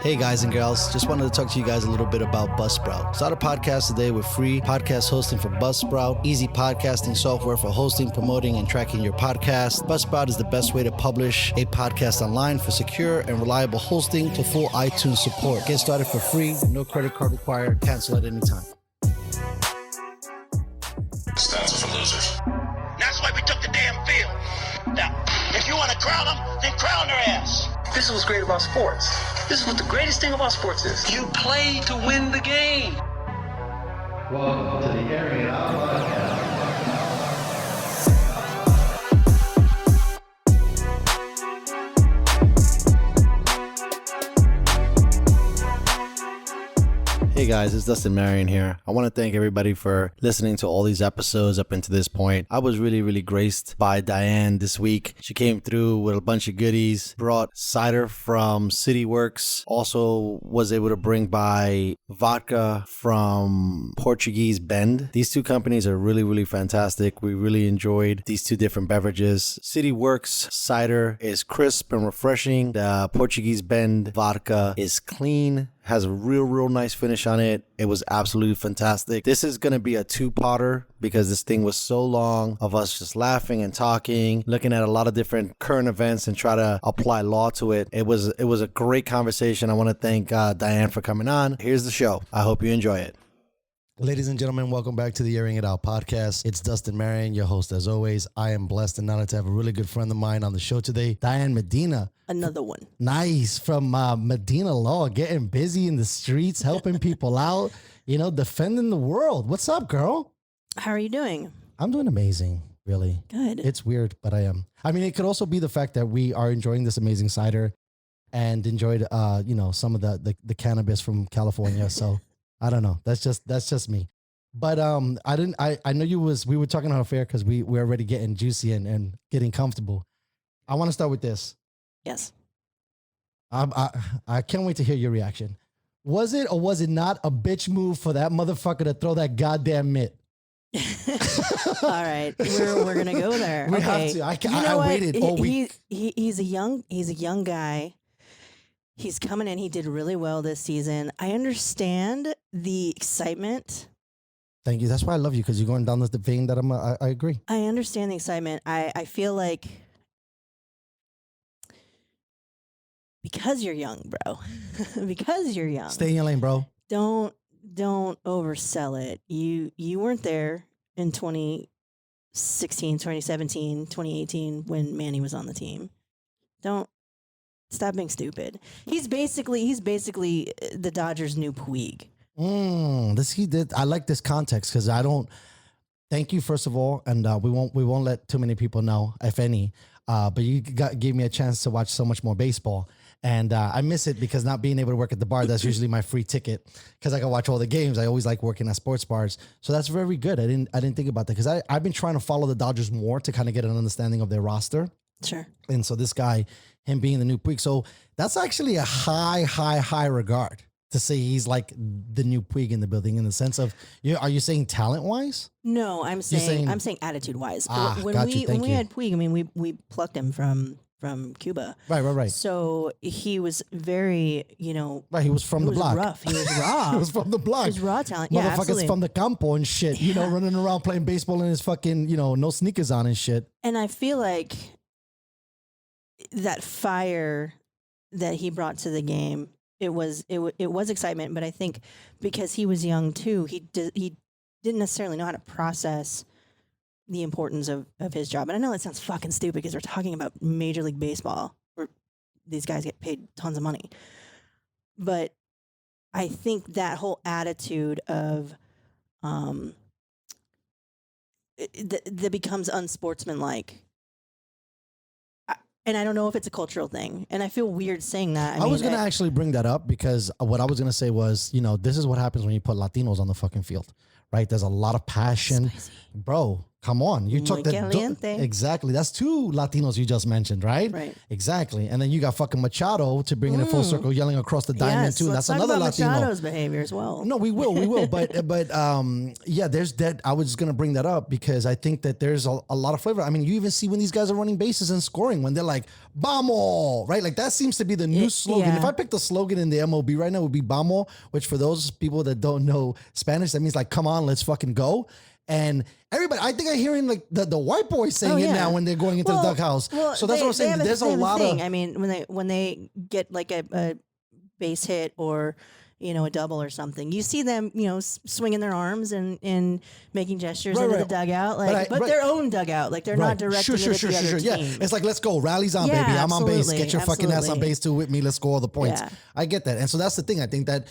Hey guys and girls, just wanted to talk to you guys a little bit about Buzzsprout. Start a podcast today with free podcast hosting for Buzzsprout, easy podcasting software for hosting, promoting, and tracking your podcast. Buzzsprout is the best way to publish a podcast online for secure and reliable hosting to full iTunes support. Get started for free, no credit card required, cancel at any time. Stands for losers. That's why we took the damn field. Now, if you want to crown them, then crown their ass. This is what's great about sports. This is what the greatest thing about sports is. You play to win the game. Welcome to the Airin podcast. Hey guys, it's Dustin Marion here. I want to thank everybody for listening to all these episodes up until this point. I was really graced by Diane this week. She came through with a bunch of goodies, brought cider from City Works, also was able to bring by vodka from Portuguese Bend. These two companies are really fantastic. We really enjoyed these two different beverages. City Works cider is crisp and refreshing. The Portuguese Bend vodka is clean, has a real nice finish on it. It was absolutely fantastic. This is going to be a two-parter because this thing was so long of us just laughing and talking, looking at a lot of different current events and try to apply law to it. It was a great conversation. I want to thank Diane for coming on. Here's the show. I hope you enjoy it. Ladies and gentlemen, welcome back to the Airing It Out podcast. It's Dustin Marion, your host as always. I am blessed and honored to have a really good friend of mine on the show today, Diane Medina. Another one. Nice. From Medina Law, getting busy in the streets, helping people out, defending the world. What's up, girl? How are you doing? I'm doing amazing, really. Good. It's weird, but I am. I mean, it could also be the fact that we are enjoying this amazing cider and enjoyed, some of the cannabis from California. So I don't know. That's just me. But I know we were talking on fair because we're already getting juicy and getting comfortable. I want to start with this. Yes. I can't wait to hear your reaction. Was it or was it not a bitch move for that motherfucker to throw that goddamn mitt? All right, we're gonna go there. We have to. I waited all week. He's a young guy. He's coming in. He did really well this season. I understand the excitement. Thank you. That's why I love you, because you're going down this vein that I agree. I understand the excitement. I feel like because you're young, bro. Because you're young. Stay in your lane, bro. Don't oversell it. You weren't there in 2016, 2017, 2018 when Manny was on the team. Don't stop being stupid. He's basically the Dodgers' new Puig. He did. I like this context because I don't. Thank you, first of all, and we won't let too many people know, if any. But you gave me a chance to watch so much more baseball. And I miss it because not being able to work at the bar, that's usually my free ticket because I can watch all the games. I always like working at sports bars. So that's very good. I didn't think about that because I've been trying to follow the Dodgers more to kind of get an understanding of their roster. Sure. And so this guy, him being the new Puig. So that's actually a high regard to say he's like the new Puig in the building in the sense of, are you saying talent-wise? No, I'm saying attitude-wise. When we had Puig, I mean, we plucked him from Cuba. Right. So he was very, Right, he was from the block. Rough. He was raw. He was from the block. He was raw talent. Motherfuckers Yeah, absolutely. from the campo and shit, running around playing baseball in his fucking, no sneakers on and shit. And I feel like that fire that he brought to the game, it was excitement, but I think because he was young too, he didn't necessarily know how to process the importance of his job. And I know that sounds fucking stupid because we're talking about Major League Baseball where these guys get paid tons of money. But I think that whole attitude of that becomes unsportsmanlike. And I don't know if it's a cultural thing. And I feel weird saying that. I was going to actually bring that up because what I was going to say was, this is what happens when you put Latinos on the fucking field, right? There's a lot of passion. Spicy. Bro, Come on, you took that. Caliente. Exactly. That's two Latinos you just mentioned, right? Right. Exactly. And then you got fucking Machado to bring it in full circle, yelling across the diamond too. Let's That's talk another about Latino. Machado's behavior as well. No, we will. But yeah, there's that. I was just gonna bring that up because I think that there's a lot of flavor. I mean, you even see when these guys are running bases and scoring when they're like "Vamos," right? Like that seems to be the new slogan. Yeah. If I picked a slogan in the MLB right now, it would be "Vamos," which for those people that don't know Spanish, that means like "Come on, let's fucking go." And everybody, I think I'm hearing like the white boys saying it now when they're going into the dugout. Well, So that's what I'm saying. There's a lot of. I mean, when they get like a base hit or a double or something, you see them swinging their arms and making gestures into the dugout, like but their own dugout, like they're not directing it at the other team. Yeah, it's like let's go, rallies on, baby. I'm on base. Get your fucking ass on base too with me. Let's score all the points. Yeah. I get that, and so that's the thing. I think that.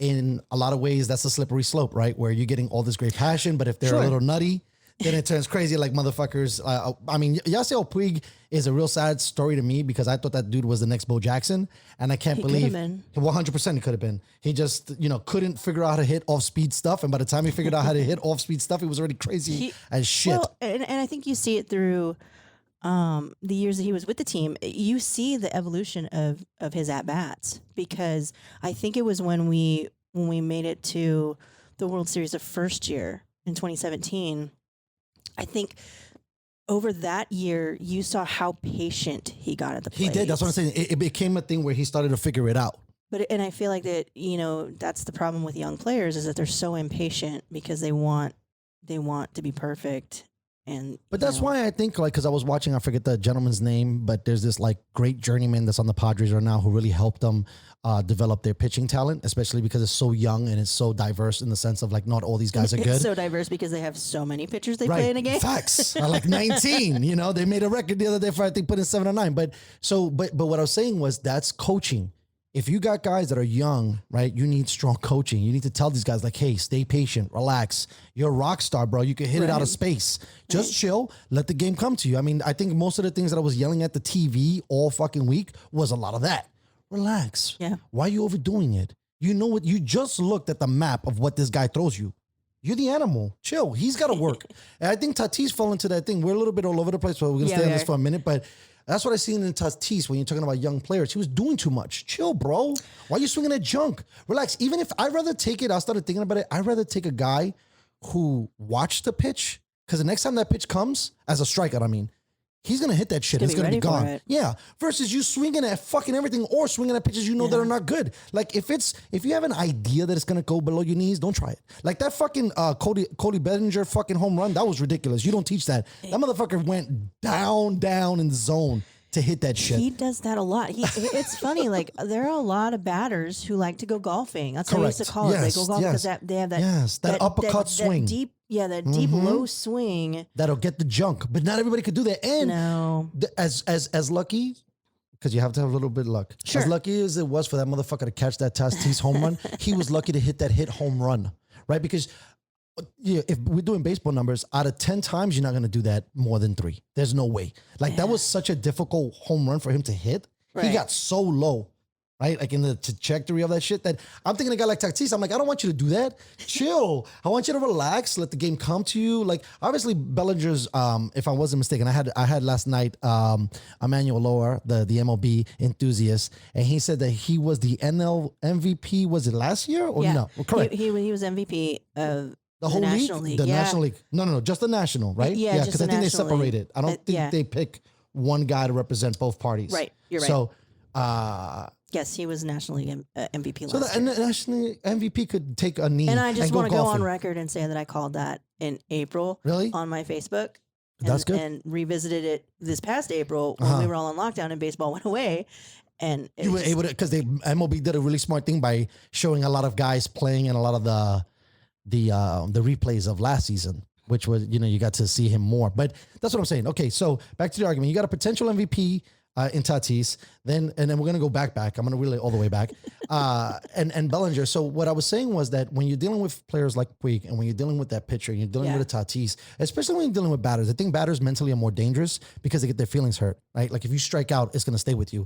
In a lot of ways, that's a slippery slope, right? Where you're getting all this great passion, but if they're a little nutty, then it turns crazy like motherfuckers. I mean, Yasiel Puig is a real sad story to me because I thought that dude was the next Bo Jackson, and I can't believe 100% he could have been. He just, couldn't figure out how to hit off-speed stuff, and by the time he figured out how to hit off-speed stuff, he was already crazy as shit. Well, and I think you see it through the years that he was with the team. You see the evolution of his at-bats, because I think it was when we made it to the World Series of first year in 2017, I think over that year you saw how patient he got at the plate. He did. That's what I'm saying. It became a thing where he started to figure it out. And I feel like that, that's the problem with young players, is that they're so impatient because they want to be perfect. But that's why I think, like, because I was watching, I forget the gentleman's name, but there's this like great journeyman that's on the Padres right now who really helped them develop their pitching talent, especially because it's so young and it's so diverse in the sense of like not all these guys are good. It's so diverse because they have so many pitchers they play in a game. Facts. Like 19, they made a record the other day for, I think, putting 7 or 9. But what I was saying was that's coaching. If you got guys that are young, right, you need strong coaching. You need to tell these guys like, hey, stay patient, relax. You're a rock star, bro. You can hit it out of space. Just chill. Let the game come to you. I mean, I think most of the things that I was yelling at the TV all fucking week was a lot of that. Relax. Yeah. Why are you overdoing it? You know what? You just looked at the map of what this guy throws you. You're the animal. Chill. He's got to work. And I think Tatis fell into that thing. We're a little bit all over the place, but we're going to stay on this for a minute. But that's what I seen in Tatis when you're talking about young players. He was doing too much. Chill, bro. Why are you swinging at junk? Relax. Even if I'd rather take it, I started thinking about it. I'd rather take a guy who watched the pitch, because the next time that pitch comes, as a strikeout, I mean, he's going to hit that shit. It's going to be gone. Yeah. Versus you swinging at fucking everything or swinging at pitches that are not good. Like if you have an idea that it's going to go below your knees, don't try it. Like that fucking Cody Bellinger fucking home run, that was ridiculous. You don't teach that. That motherfucker went down in the zone to hit that shit. He does that a lot. It's funny. Like there are a lot of batters who like to go golfing. That's what I used to call it. They go golf because they have that uppercut swing. That deep, deep low swing that'll get the junk. But not everybody could do that. And as lucky, because you have to have a little bit of luck. Sure. As lucky as it was for that motherfucker to catch that Tatis home run, he was lucky to hit that home run, right? Because if we're doing baseball numbers, out of 10 times, you're not going to do that more than 3. There's no way. Like that was such a difficult home run for him to hit. Right. He got so low, right? Like in the trajectory of that shit that I'm thinking a guy like Tatis, I'm like, I don't want you to do that. Chill. I want you to relax. Let the game come to you. Like obviously Bellinger's, if I wasn't mistaken, I had last night, Emmanuel Lower, the MLB enthusiast, and he said that he was the NL MVP. Was it last year or no? Well, correct. He was MVP of the whole National League? The National League. No, just the National, right? Yeah, because I think they separate it. I don't think they pick one guy to represent both parties. Right, you're right. So, yes, he was National League MVP last year. So the National MVP could take a knee. And I just want to go go on record and say that I called that in April on my Facebook. That's good. And revisited it this past April when we were all on lockdown and baseball went away. And you were able to, because MLB did a really smart thing by showing a lot of guys playing and a lot of the replays of last season, which was, you got to see him more. But that's what I'm saying. Okay, so back to the argument. You got a potential MVP in Tatis, and then we're gonna go back. I'm gonna relay all the way back. And Bellinger. So what I was saying was that when you're dealing with players like Puig, and when you're dealing with that pitcher, and you're dealing with a Tatis, especially when you're dealing with batters, I think batters mentally are more dangerous because they get their feelings hurt, right? Like if you strike out, it's gonna stay with you.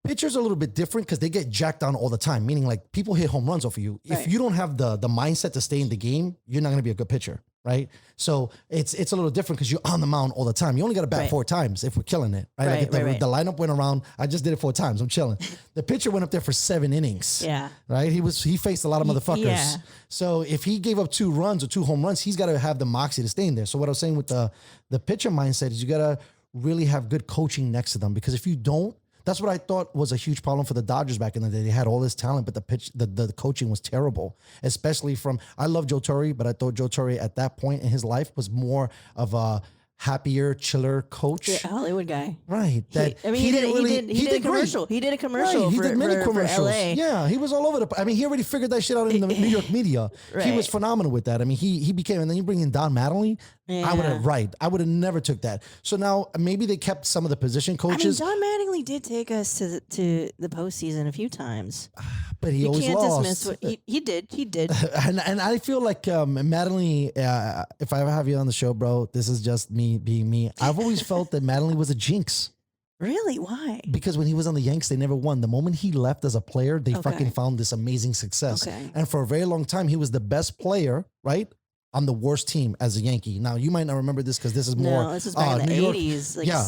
Pitchers are a little bit different because they get jacked down all the time, meaning like people hit home runs off of you. Right. If you don't have the mindset to stay in the game, you're not going to be a good pitcher. right? So it's a little different because you're on the mound all the time. You only got to bat Right. 4 times if we're killing it, right? Right, Like if right. the lineup went around, I just did it 4 times. I'm chilling. The pitcher went up there for 7 innings. Yeah. Right? He faced a lot of motherfuckers. Yeah. So if he gave up 2 runs or 2 home runs, he's got to have the moxie to stay in there. So what I was saying with the pitcher mindset is you got to really have good coaching next to them, because if you don't, that's what I thought was a huge problem for the Dodgers back in the day. They had all this talent, but the coaching was terrible, especially from, I love Joe Torre, but I thought Joe Torre at that point in his life was more of a happier, chiller coach. Yeah, Hollywood guy. Right. That He did a great. commercial. He did a commercial Right, he for, did many for commercials. LA. Yeah, he was all over the. I mean, he already figured that shit out in the New York media. He was Right. phenomenal with that. I mean, he became. And then you bring in Don Mattingly. I would have I would have never took that. So now maybe they kept some of the position coaches, I mean, Don Mattingly did take us to the postseason a few times. but he You always can't lost. dismiss what he did. He did. And I feel like Mattingly, if I ever have you on the show, bro, this is just me being me. I've always felt that Mattingly was a jinx. Really? Why? Because when he was on the Yanks, they never won. The moment he left as a player, they Okay. fucking found this amazing success. Okay. And for a very long time, he was the best player, right? On the worst team as a Yankee. Now you might not remember this because this is more. No, this is back in the New York- 80s. Like yeah,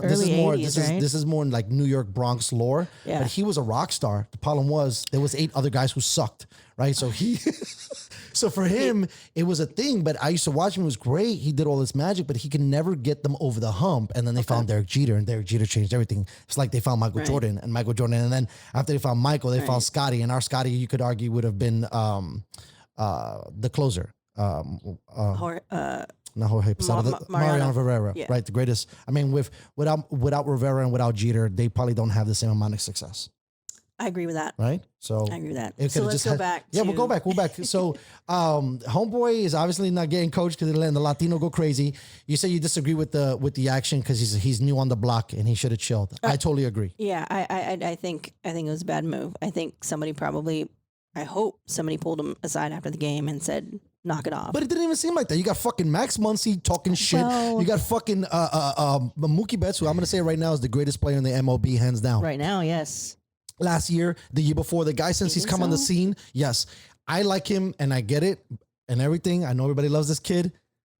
This is early more. 80s, This right? is more in like New York Bronx lore. Yeah. But he was a rock star. The problem was there was 8 other guys who sucked, right? So he, so for him it was a thing. But I used to watch him. It was great. He did all this magic, but he could never get them over the hump. And then they found Derek Jeter, and Derek Jeter changed everything. It's like they found Michael Right. Jordan, and Michael Jordan, and then after they found Michael, they found Right. Scotty, and our Scotty, you could argue, would have been the closer. Hor- Not Jorge Posada, Mariano Rivera, Yeah. right? The greatest. I mean, without Rivera and without Jeter, they probably don't have the same amount of success, I agree with that. right? So I agree with that. it So could've let's just go had- back. Yeah, to, we'll go back. We'll back. So, homeboy is obviously not getting coached because they're letting the Latino go crazy. You say you disagree with the action because he's new on the block and he should have chilled. I totally agree. Yeah, I think it was a bad move. I think somebody probably, I hope somebody pulled him aside after the game and said, knock it off. But it didn't even seem like that. You got fucking Max Muncy talking shit. Well- You got fucking Mookie Betts, who I'm gonna say right now is the greatest player in the MLB, hands down. Right now, yes. Last year, the year before, the guy since he's think come on the so? scene, yes, I like him and I get it and everything. I know everybody loves this kid.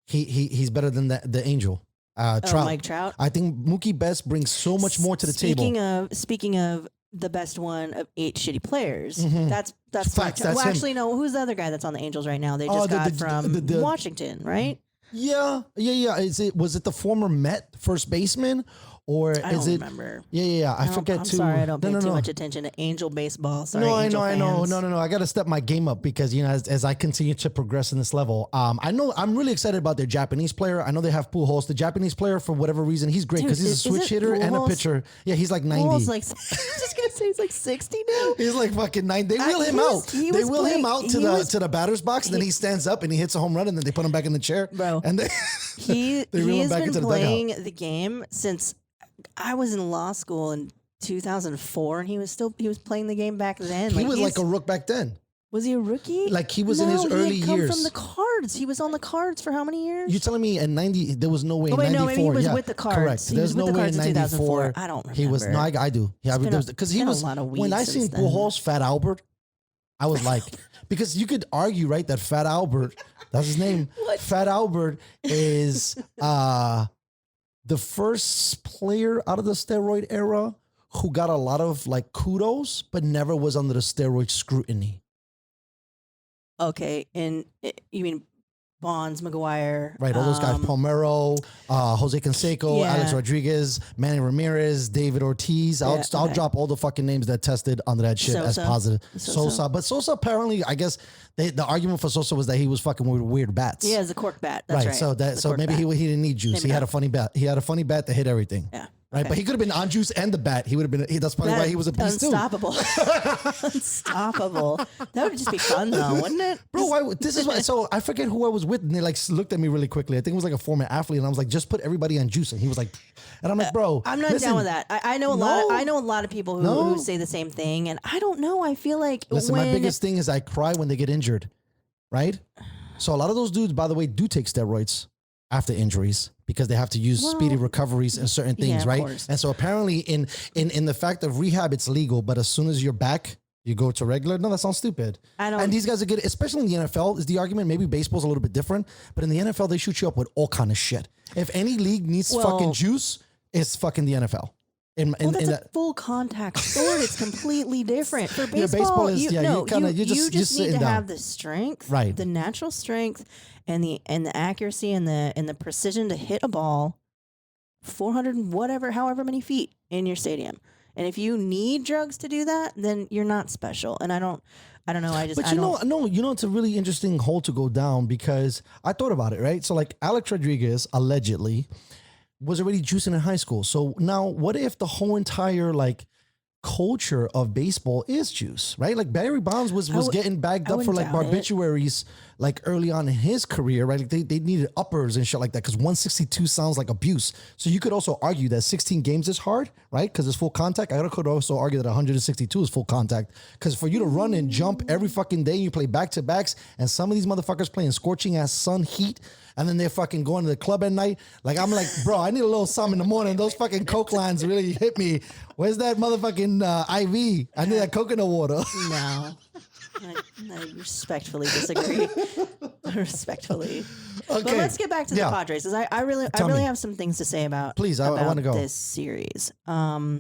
He's better than the Angel. Trout. Mike Trout. I think Mookie Betts brings so much more to the table. Speaking of the best one of 8 shitty players, that's Mm-hmm. Facts, Mike Trout. that's Well, him. actually, no. Who's the other guy that's on the Angels right now? They Oh, just got the- from the- Washington, right? Yeah. Was it the former Met first baseman, or I is don't it? remember. Yeah. I forget I'm too. sorry, I don't pay No. too much attention to Angel baseball. Sorry, No, I Angel know. fans. No. I got to step my game up because, as I continue to progress in this level, I know I'm really excited about their Japanese player. I know they have Pujols. The Japanese player, for whatever reason, he's great Dude, because he's a is switch it hitter and a Pujols? pitcher. Yeah, he's like 90. Pujols, like, I was just gonna say he's like 60 now. He's like fucking 90. They wheel he him was- out. he They was wheel him playing- out to he was- the batter's box, and then he stands up and he hits a home run, and then they put him back in the chair. Bro. And they He They reel him has back been into the playing the game since I was in law school in 2004, and he was playing the game back then. he was like he's- a rook back then. Was he a rookie? Like, he was in his No, early he had come years. from the Cards. He was on the Cards for how many years? You're telling me in 90, there was no way Oh, in wait, 94. no, maybe he was yeah, with the Cards. Correct. He There's was with no the way Cards in in 94. 2004. I don't He was, no, remember. I do. Yeah, been because a- he been a was, lot of when I weeks seen since then. Pujols, Fat Albert, I was like, because you could argue, right, that Fat Albert, that's his name. Fat Albert is the first player out of the steroid era who got a lot of like kudos, but never was under the steroid scrutiny. Okay, and you mean Bonds, McGuire, Right, all those guys, Palmeiro, Jose Canseco, Yeah. Alex Rodriguez, Manny Ramirez, David Ortiz. I'll okay. drop all the fucking names that tested under that shit as Sosa. positive. Sosa. Sosa. But Sosa apparently, I guess, the argument for Sosa was that he was fucking with weird bats. He has a cork bat. That's right. So The maybe cork bat. he didn't need juice. Maybe He had not. a funny bat. He had a funny bat that hit everything. Yeah. Right, okay. but he could have been on juice and the bat. He would have been. That's probably why he was a beast Unstoppable. Unstoppable. That would just be fun though, wouldn't it? Bro, this is why. So I forget who I was with, and they like looked at me really quickly. I think it was like a former athlete, and I was like, "Just put everybody on juice." And he was like, and I'm like, "Bro, I'm not listen, down with that. I know a lot. I know a lot of people who say the same thing, and I don't know. I feel like Listen, when my biggest thing is I cry when they get injured, right? So a lot of those dudes, by the way, do take steroids after injuries because they have to use speedy recoveries and certain things, of right? course. And so apparently in the fact of rehab, it's legal, but as soon as you're back, You go to regular? No, that sounds stupid. I don't. And these guys are good, especially in the NFL is the argument. Maybe baseball's a little bit different, but in the NFL, they shoot you up with all kind of shit. If any league needs fucking juice, it's fucking the NFL. That's a full contact sport. It's completely different. For baseball, baseball is, you just need to down. have the strength, right? The natural strength and the accuracy and the precision to hit a ball 400 however many feet in your stadium. And if you need drugs to do that, then you're not special. And I don't know. It's a really interesting hole to go down because I thought about it, right? So like Alex Rodriguez allegedly was already juicing in high school. So now what if the whole entire like culture of baseball is juice, right? Like Barry Bonds was getting bagged up for like barbituraries like early on in his career, right? Like they needed uppers and shit like that because 162 sounds like abuse. So you could also argue that 16 games is hard, right? Because it's full contact. I could also argue that 162 is full contact because for you to run and jump every fucking day, you play back-to-backs and some of these motherfuckers playing scorching ass sun heat and then they're fucking going to the club at night. Like, I'm like, bro, I need a little something in the morning. Those fucking Coke lines really hit me. Where's that motherfucking IV? I need that coconut water. No. I respectfully disagree. Respectfully. Okay. But let's get back to the Padres. Because I really have some things to say about, I want to go. This series. Fire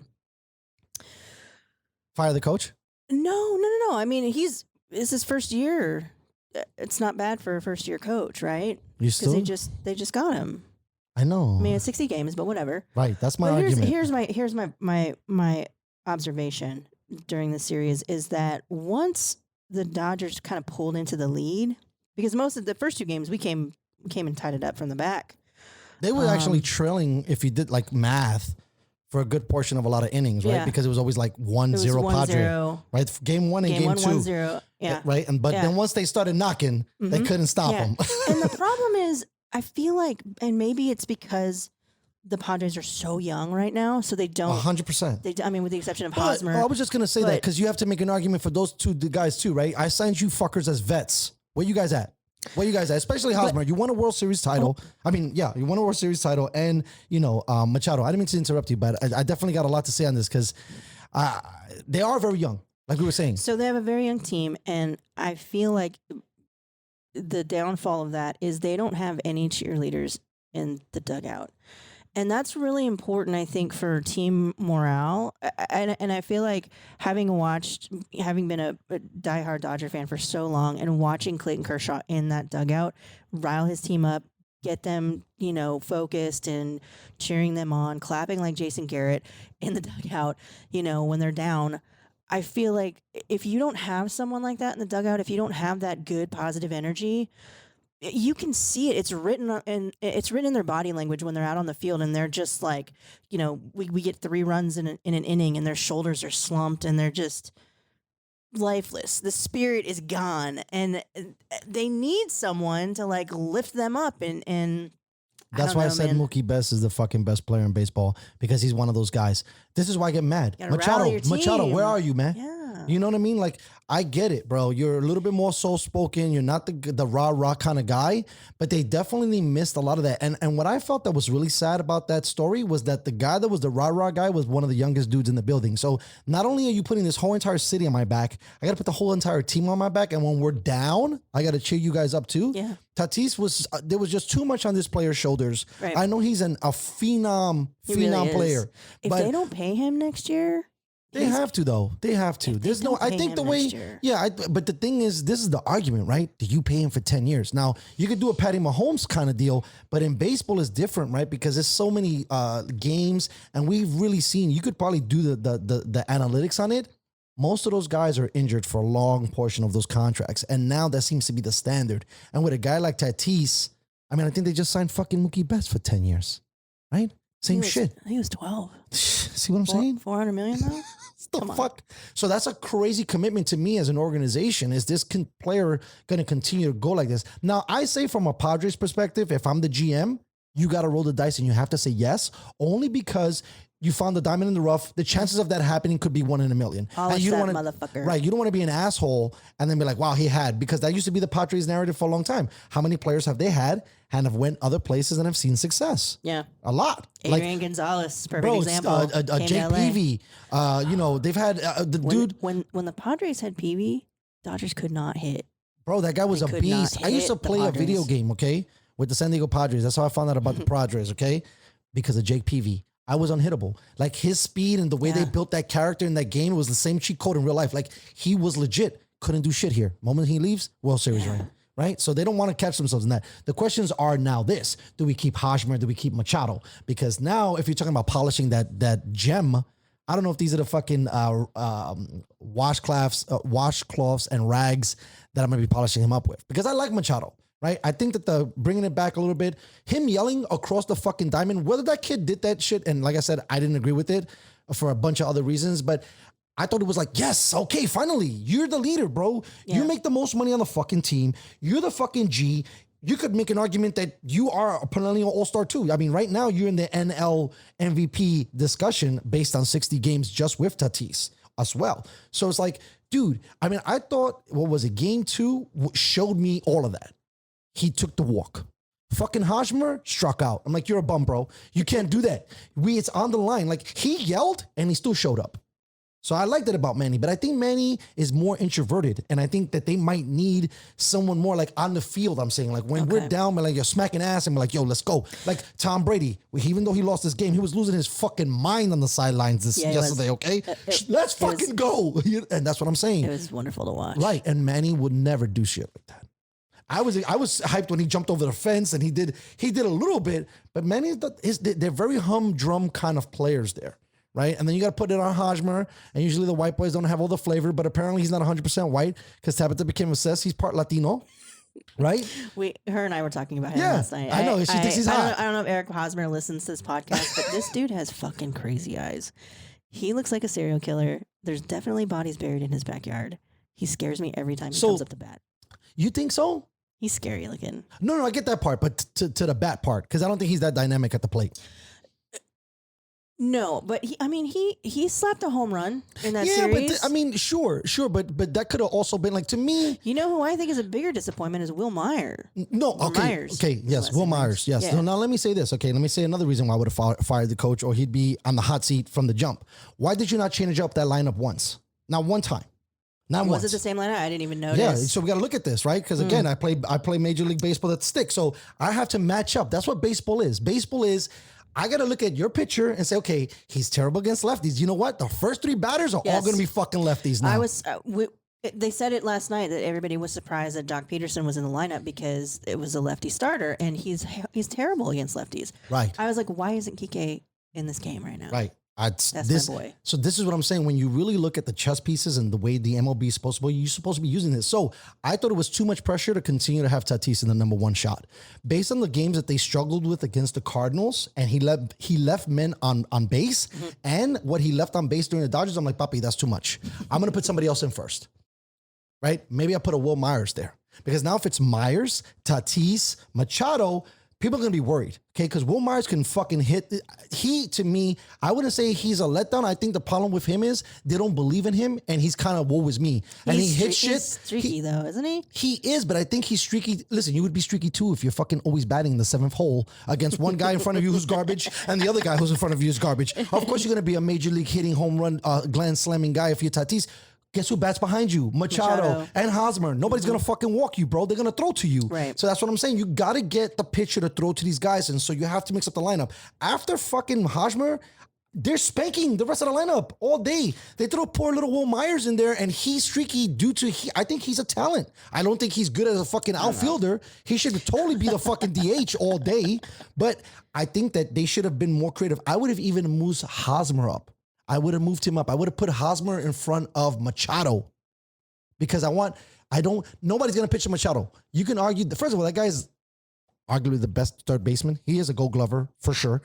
the coach? No. I mean, it's his first year. It's not bad for a first year coach, right? Because they just got him. I know. I mean, it's 60 games, but whatever. Right. That's my argument. Here's my observation during the series is that once the Dodgers kind of pulled into the lead, because most of the first two games we came and tied it up from the back. They were actually trailing if you did like math for a good portion of a lot of innings, right? Yeah. Because it was always like 1-0 Padres, right? Game one and game two. 1-0, yeah. Right? But then once they started knocking, they couldn't stop them. And the problem is, I feel like, and maybe it's because the Padres are so young right now, so they don't. 100%. I mean, with the exception of Hosmer. I was just going to say that because you have to make an argument for those two guys too, right? I signed you fuckers as vets. Where you guys at? Especially Hosmer. You won a World Series title. You won a World Series title. And, Machado, I didn't mean to interrupt you, but I definitely got a lot to say on this because they are very young, like we were saying. So they have a very young team, and I feel like the downfall of that is they don't have any cheerleaders in the dugout. And that's really important, I think, for team morale. And I feel like having been a diehard Dodger fan for so long and watching Clayton Kershaw in that dugout rile his team up, get them, focused and cheering them on, clapping like Jason Garrett in the dugout, when they're down. I feel like if you don't have someone like that in the dugout, if you don't have that good positive energy, you can see it. It's written in their body language when they're out on the field, and they're just like, we get 3 runs in an inning, and their shoulders are slumped, and they're just lifeless. The spirit is gone, and they need someone to like lift them up. And that's why I said Mookie Betts is the fucking best player in baseball because he's one of those guys. This is why I get mad. Machado, where are you, man? Yeah. You know what I mean? Like, I get it, bro. You're a little bit more soul-spoken. You're not the rah-rah kind of guy, but they definitely missed a lot of that. And what I felt that was really sad about that story was that the guy that was the rah-rah guy was one of the youngest dudes in the building. So not only are you putting this whole entire city on my back, I got to put the whole entire team on my back. And when we're down, I got to cheer you guys up too. Yeah. Tatis there was just too much on this player's shoulders. Right. I know he's a phenom really player. If they don't pay him next year, they have to, though. They have to. There's no, I think the way, but the thing is, this is the argument, right? Do you pay him for 10 years? Now, you could do a Patty Mahomes kind of deal, but in baseball it's different, right? Because there's so many games, and we've really seen, you could probably do the analytics on it. Most of those guys are injured for a long portion of those contracts, and now that seems to be the standard. And with a guy like Tatis, I mean, I think they just signed fucking Mookie Betts for 10 years, right? Same shit. He was 12. See what I'm saying? 400 million now? The fuck? So that's a crazy commitment to me as an organization. Is this player going to continue to go like this? Now, I say from a Padres perspective, if I'm the GM, you got to roll the dice and you have to say yes, only because You found the diamond in the rough. The chances of that happening could be 1 in a million. Polish you don't that wanna, motherfucker. Right. You don't want to be an asshole and then be like, wow, he had, because that used to be the Padres narrative for a long time. How many players have they had and have went other places and have seen success? Yeah. A lot. Adrian Gonzalez, perfect Bro, example. Came Jake to LA. Peavy. You know, they've had dude. When the Padres had Peavy, Dodgers could not hit. Bro, that guy was They a could not beast. I used to hit the play a video Padres. game, okay, with the San Diego Padres. That's how I found out about the Padres, okay, because of Jake Peavy. I was unhittable. Like his speed and the way they Yeah. built that character in that game was the same cheat code in real life. Like he was legit. Couldn't do shit here. Moment he leaves, World Series ring. Right? So they don't want to catch themselves in that. The questions are now this. Do we keep Hosmer? Do we keep Machado? Because now if you're talking about polishing that gem, I don't know if these are the fucking washcloths and rags that I'm going to be polishing him up with. Because I like Machado. Right? I think that the bringing it back a little bit, him yelling across the fucking diamond, whether that kid did that shit, and like I said, I didn't agree with it for a bunch of other reasons, but I thought it was like, yes, okay, finally, you're the leader, bro. You make the most money on the fucking team. You're the fucking G. You could make an argument that you are a perennial all-star too. I mean, right now you're in the NL MVP discussion based on 60 games just with Tatis as well. So it's like, dude, I mean, I thought, what was it, game 2 showed me all of that. He took the walk. Fucking Hosmer struck out. I'm like, you're a bum, bro. You can't do that. It's on the line. Like, he yelled and he still showed up. So I like that about Manny, but I think Manny is more introverted. And I think that they might need someone more like on the field. I'm saying, like, when we're down, we're like, you're smacking ass and we're like, yo, let's go. Like Tom Brady, even though he lost this game, he was losing his fucking mind on the sidelines yesterday, okay? Let's fucking go. And that's what I'm saying. It was wonderful to watch. Right. And Manny would never do shit like that. I was hyped when he jumped over the fence and he did a little bit, but Manny, they're very humdrum kind of players there, right? And then you got to put it on Hosmer, and usually the white boys don't have all the flavor, but apparently he's not 100% white because Tabitha became obsessed. He's part Latino, right? Her and I were talking about him last night. I know. She thinks he's hot. I don't know if Eric Hosmer listens to this podcast, but this dude has fucking crazy eyes. He looks like a serial killer. There's definitely bodies buried in his backyard. He scares me every time he comes up to bat. You think so? He's scary looking. No, I get that part, but to the bat part, because I don't think he's that dynamic at the plate. No, but he slapped a home run in that series. But sure, but that could have also been like, to me. You know who I think is a bigger disappointment is Will Meyer. Myers. Okay, yes, Will Myers, yes. Yeah. So now let me say this. Okay, let me say another reason why I would have fired the coach, or he'd be on the hot seat from the jump. Why did you not change up that lineup once? Not one time. Not once. Was it the same lineup? I didn't even notice. Yeah, so we got to look at this, right? Because again, I play Major League Baseball at stick, so I have to match up. That's what baseball is. Baseball is, I got to look at your pitcher and say, okay, he's terrible against lefties. You know what? The first 3 batters are all going to be fucking lefties now. They said it last night that everybody was surprised that Doc Peterson was in the lineup because it was a lefty starter, and he's terrible against lefties. Right. I was like, why isn't Kike in this game right now? Right. That's my boy. So this is what I'm saying. When you really look at the chess pieces and the way the MLB is supposed to be, you're supposed to be using this. So I thought it was too much pressure to continue to have Tatis in the number 1 shot. Based on the games that they struggled with against the Cardinals, and he left men on base, and what he left on base during the Dodgers, I'm like, Papi, that's too much. I'm going to put somebody else in first. Right? Maybe I put a Will Myers there. Because now if it's Myers, Tatis, Machado, people are going to be worried, okay? Because Will Myers can fucking hit. To me, I wouldn't say he's a letdown. I think the problem with him is they don't believe in him, and he's kind of woe is me. And he hits shit. He's streaky, though, isn't he? He is, but I think he's streaky. Listen, you would be streaky too if you're fucking always batting in the 7th hole against one guy in front of you who's garbage and the other guy who's in front of you is garbage. Of course, you're going to be a major league hitting, home run, grand slamming guy if you're Tatis. Guess who bats behind you? Machado and Hosmer. Nobody's going to fucking walk you, bro. They're going to throw to you. Right. So that's what I'm saying. You got to get the pitcher to throw to these guys. And so you have to mix up the lineup. After fucking Hosmer, they're spanking the rest of the lineup all day. They throw poor little Will Myers in there, and he's streaky I think he's a talent. I don't think he's good as a fucking outfielder. He should totally be the fucking DH all day. But I think that they should have been more creative. I would have even moved Hosmer up. I would have moved him up. I would have put Hosmer in front of Machado because nobody's going to pitch to Machado. You can argue, first of all, that guy is arguably the best third baseman. He is a gold glover for sure,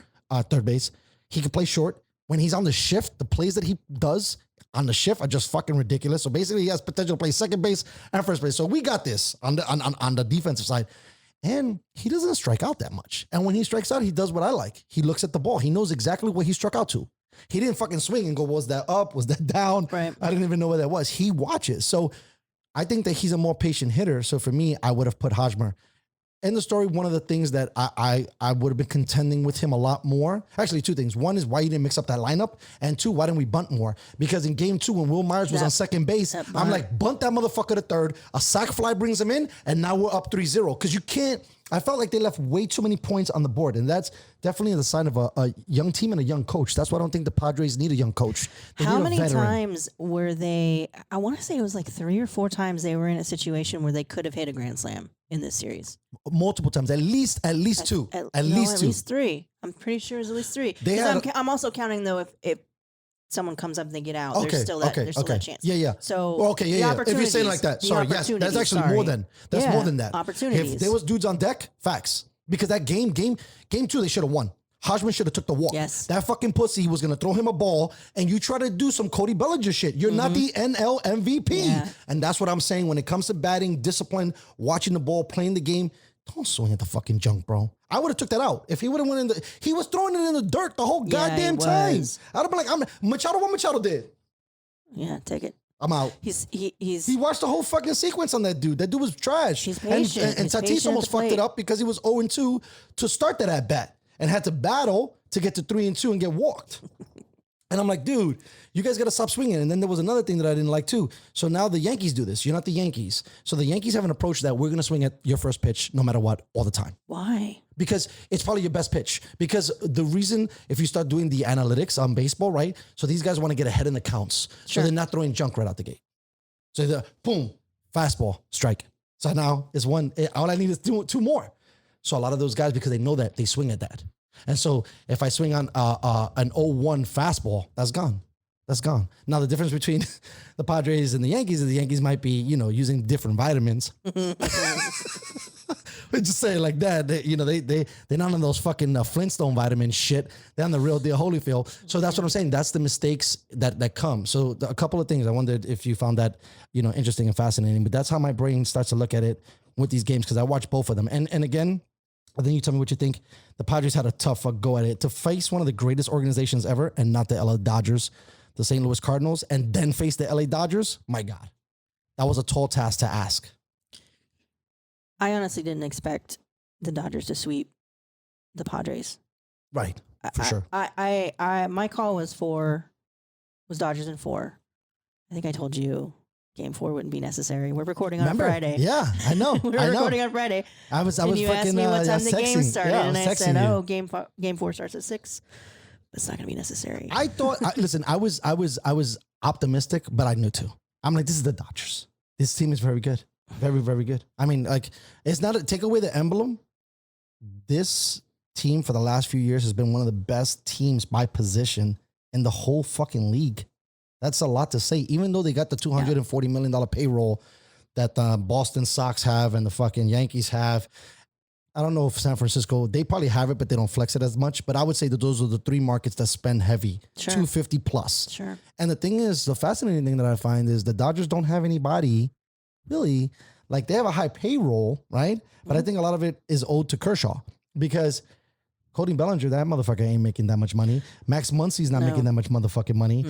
third base. He can play short. When he's on the shift, the plays that he does on the shift are just fucking ridiculous. So basically he has potential to play second base and first base. So we got this on the defensive side. And he doesn't strike out that much. And when he strikes out, he does what I like. He looks at the ball. He knows exactly what he struck out to. He didn't fucking swing and go, was that up? Was that down? Right. I didn't even know where that was. He watches. So I think that he's a more patient hitter. So for me, I would have put Hajmer. In the story, one of the things that I would have been contending with him a lot more. Actually, two things. One is why you didn't mix up that lineup. And two, why didn't we bunt more? Because in game 2, when Will Myers was on second base, I'm like, bunt that motherfucker to third. A sac fly brings him in, and now we're up 3-0. Because you can't. I felt like they left way too many points on the board. And that's definitely the sign of a young team and a young coach. That's why I don't think the Padres need a young coach. They How need a many veteran. times were they? I want to say it was like 3 or 4 times they were in a situation where they could have hit a grand slam in this series. Multiple times. At least two. At least 3. I'm pretty sure it was at least 3. They had I'm also counting though if someone comes up and they get out, Okay, there's still that chance. Yeah. So Well, okay, yeah. If you're saying like that, sorry, yes, that's actually more than more than that. Opportunities. If there was dudes on deck, facts. Because that game 2, they should have won. Hodgman should have took the walk. Yes. That fucking pussy was gonna throw him a ball, and you try to do some Cody Bellinger shit. You're not the NL MVP, and that's what I'm saying when it comes to batting, discipline, watching the ball, playing the game. Don't swing at the fucking junk, bro. I would have took that out if he would have went in the. He was throwing it in the dirt the whole goddamn time. I'd have been like, Machado. What Machado did? Yeah, take it. I'm out. He watched the whole fucking sequence on that dude. That dude was trash. He's patient. And Tatis almost fucked it up because he was 0-2 to start that at bat and had to battle to get to 3-2 and get walked. And I'm like, dude, you guys got to stop swinging. And then there was another thing that I didn't like too. So now the Yankees do this. You're not the Yankees. So the Yankees have an approach that we're going to swing at your first pitch no matter what all the time. Why? Because it's probably your best pitch. Because the reason, if you start doing the analytics on baseball, right? So these guys want to get ahead in the counts. So they're not throwing junk right out the gate. So they're, boom, fastball, strike. So now it's one. All I need is two more. So a lot of those guys, because they know that, they swing at that. And so if I swing on an 0-1 fastball, that's gone. That's gone. Now the difference between the Padres and the Yankees is the Yankees might be, using different vitamins. Just say it like that. They're not on those fucking Flintstone vitamin shit. They're on the real deal Holyfield. So that's what I'm saying. That's the mistakes that come. So a couple of things. I wondered if you found that interesting and fascinating. But that's how my brain starts to look at it with these games because I watch both of them. And again, I think you tell me what you think. The Padres had a tough go at it to face one of the greatest organizations ever, and not the LA Dodgers, the St. Louis Cardinals, and then face the LA Dodgers. My God, that was a tall task to ask. I honestly didn't expect the Dodgers to sweep the Padres. Right, for sure. My call was Dodgers in 4. I think I told you Game 4 wouldn't be necessary. We're recording on a Friday. Yeah, I know. We're recording on Friday. I was you fucking, asked me what time the game started, and I said, you. Game 4 starts at 6. It's not going to be necessary. I thought. Listen, I was optimistic, but I knew too. I'm like, this is the Dodgers. This team is very good, very, very good. I mean, like, it's not take away the emblem. This team for the last few years has been one of the best teams by position in the whole fucking league. That's a lot to say, even though they got the $240 million payroll that the Boston Sox have and the fucking Yankees have. I don't know if San Francisco, they probably have it, but they don't flex it as much. But I would say that those are the 3 markets that spend heavy, 250 plus. Sure. And the thing is, the fascinating thing that I find is the Dodgers don't have anybody really, like they have a high payroll, right? But I think a lot of it is owed to Kershaw because Cody Bellinger, that motherfucker ain't making that much money. Max Muncy's not making that much motherfucking money.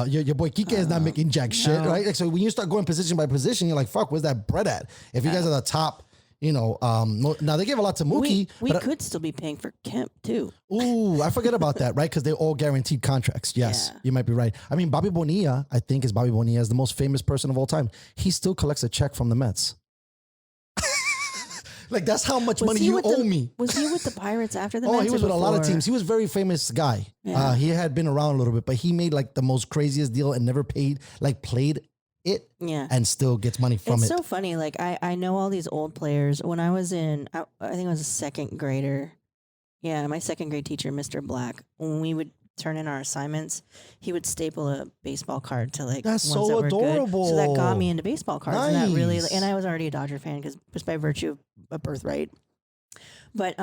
Your boy Kike is not making jack shit, right? Like, so when you start going position by position, you're like, fuck, where's that bread at? If you guys are the top, now they give a lot to Mookie. We could still be paying for Kemp too. Ooh, I forget about that, right? Because they're all guaranteed contracts. Yes, you might be right. I mean, Bobby Bonilla, I think is the most famous person of all time. He still collects a check from the Mets. Like, that's how much money you owe me. Was he with the Pirates after the Mets? Oh, he was with a lot of teams. He was a very famous guy. Yeah. He had been around a little bit, but he made like the most craziest deal and never played it and still gets money from it. It's so funny. Like, I know all these old players. When I was I think I was a second grader. Yeah, my second grade teacher, Mr. Black, when we would turn in our assignments, he would staple a baseball card to like that's ones so that were adorable. good. So that got me into baseball cards. Nice. And that really, and I was already a Dodger fan because just by virtue of a birthright. But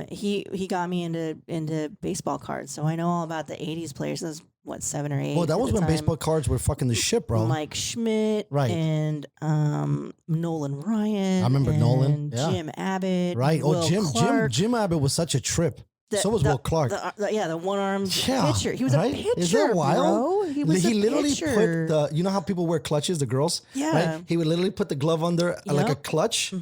he got me into baseball cards. So I know all about the 80s players. There's 7 or 8. Well, that was when baseball cards were fucking the shit, bro. Mike Schmidt, right? And Nolan Ryan. I remember Nolan. Yeah. Jim Abbott. Right. Will Clark. Jim Abbott was such a trip. So was Will Clark. The one-armed Yeah, pitcher. He was right? a pitcher, Is that wild? bro. He was a literally pitcher. put the, you know how people wear clutches, the girls? Yeah. Right? He would literally put the glove under like a Yep. clutch,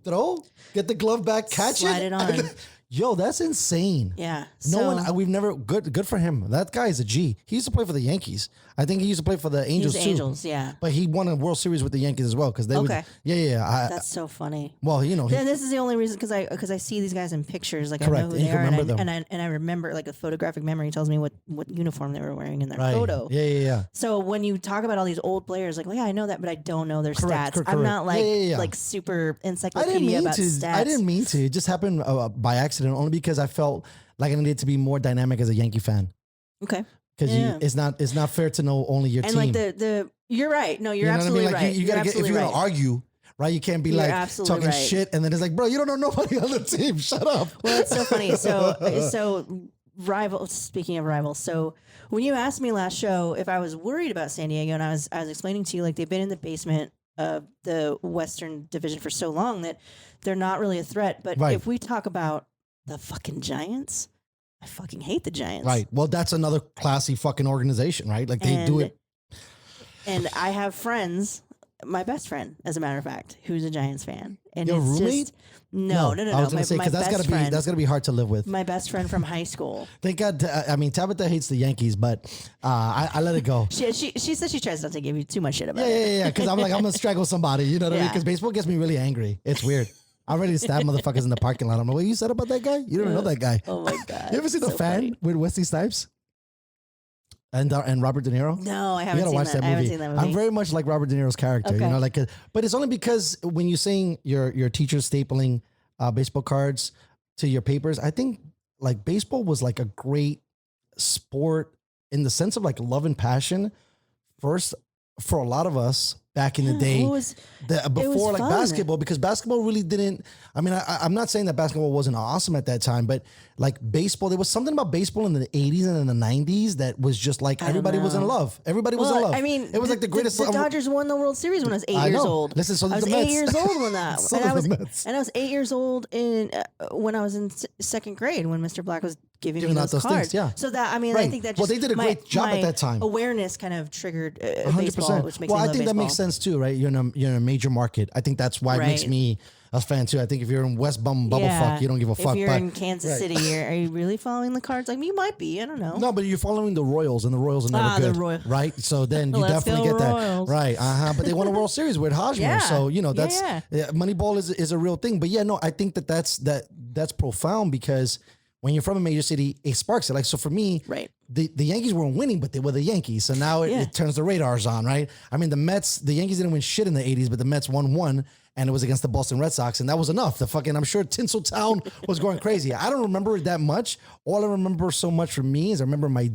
throw, get the glove back, catch Slide it on. Yo, that's insane. Yeah. No one, we've never, good for him. That guy is a G. He used to play for the Yankees. I think he used to play for the Angels too. Angels, yeah. But he won a World Series with the Yankees as well because they would. Yeah. That's so funny. Well, you know. This is the only reason because I see these guys in pictures. Like Correct. I know who And they you are, remember them. and I remember like a photographic memory tells me what uniform they were wearing in their Right. photo. Yeah. So when you talk about all these old players, like, well, yeah, I know that, but I don't know their Correct, stats. correct, I'm not like yeah. like super I encyclopedia didn't mean about to. stats. I didn't mean to. It just happened by accident, only because I felt like I needed to be more dynamic as a Yankee fan. Okay. Because Yeah. it's not fair to know only your And team. like the you're right. No, you're You know what I absolutely mean? Like right. you gotta get, if absolutely you're right. gonna argue, right? You can't be You're like absolutely talking right. shit and then it's like, bro, you don't know nobody on the team. Shut up. Well, it's so funny. So rivals. Speaking of rivals, so when you asked me last show if I was worried about San Diego, and I was explaining to you like they've been in the basement of the Western Division for so long that they're not really a threat. But Right. if we talk about the fucking Giants, I fucking hate the Giants. Right. Well, that's another classy fucking organization, right? Like they do it. And I have friends. My best friend, as a matter of fact, who's a Giants fan. And Your it's roommate? just no. I was gonna say because that's gotta be hard to live with. My best friend from high school. Thank God. I mean, Tabitha hates the Yankees, but I let it go. She says she tries not to give you too much shit about it. Yeah. Because I'm like, I'm gonna strangle somebody. You know what I mean? Yeah. Because baseball gets me really angry. It's weird. I'm ready to stab motherfuckers in the parking lot. I'm like, what you said about that guy? You don't know that guy. Oh my god! You ever seen The So Fan funny. with Wesley Snipes and Robert De Niro? No, I You haven't gotta seen watch that I haven't movie. seen that movie. I'm very much like Robert De Niro's character, you Okay. know, like, but it's only because when you're saying your teacher stapling baseball cards to your papers, I think like baseball was like a great sport in the sense of like love and passion. First, for a lot of us back in the day, before like fun. basketball, because basketball really didn't. I mean, I'm not saying that basketball wasn't awesome at that time, but like baseball, there was something about baseball in the 80s and in the 90s that was just like don't everybody was in know. love. Everybody was in love. I mean, it was like the greatest. The Dodgers won the World Series when I was 8 I years know. old. Listen, so did I was the 8 Mets. years old when that. So and did I was the Mets. and I was 8 years old when I was in second grade when Mr. Black was giving me out those those things, cards. yeah. So that I mean, I Right. think that Well, just they did a great job at my that time. Awareness kind of triggered 100%. baseball, which makes Well, me I love think that baseball. makes sense too, right? You're in a major market. I think that's why it makes Right. me a fan too. I think if you're in West Bumblefuck, you don't give a fuck. If you're but, in Kansas right. City, are you really following the cards? Like you might be. I don't know. No, but you're following the Royals, and the Royals are never the good, Royals. right? So then you Let's definitely go get that, Royals. right? But they won a World Series with Hosmer, Yeah. so you know that's Yeah. Moneyball is a real thing. But yeah, no, I think that's profound because when you're from a major city, it sparks it. Like so for me, Right. The Yankees weren't winning, but they were the Yankees. So now it turns the radars on, right? I mean, the Yankees didn't win shit in the 80s, but the Mets won one, and it was against the Boston Red Sox, and that was enough. I'm sure Tinseltown was going crazy. I don't remember it that much. All I remember so much from me is I remember my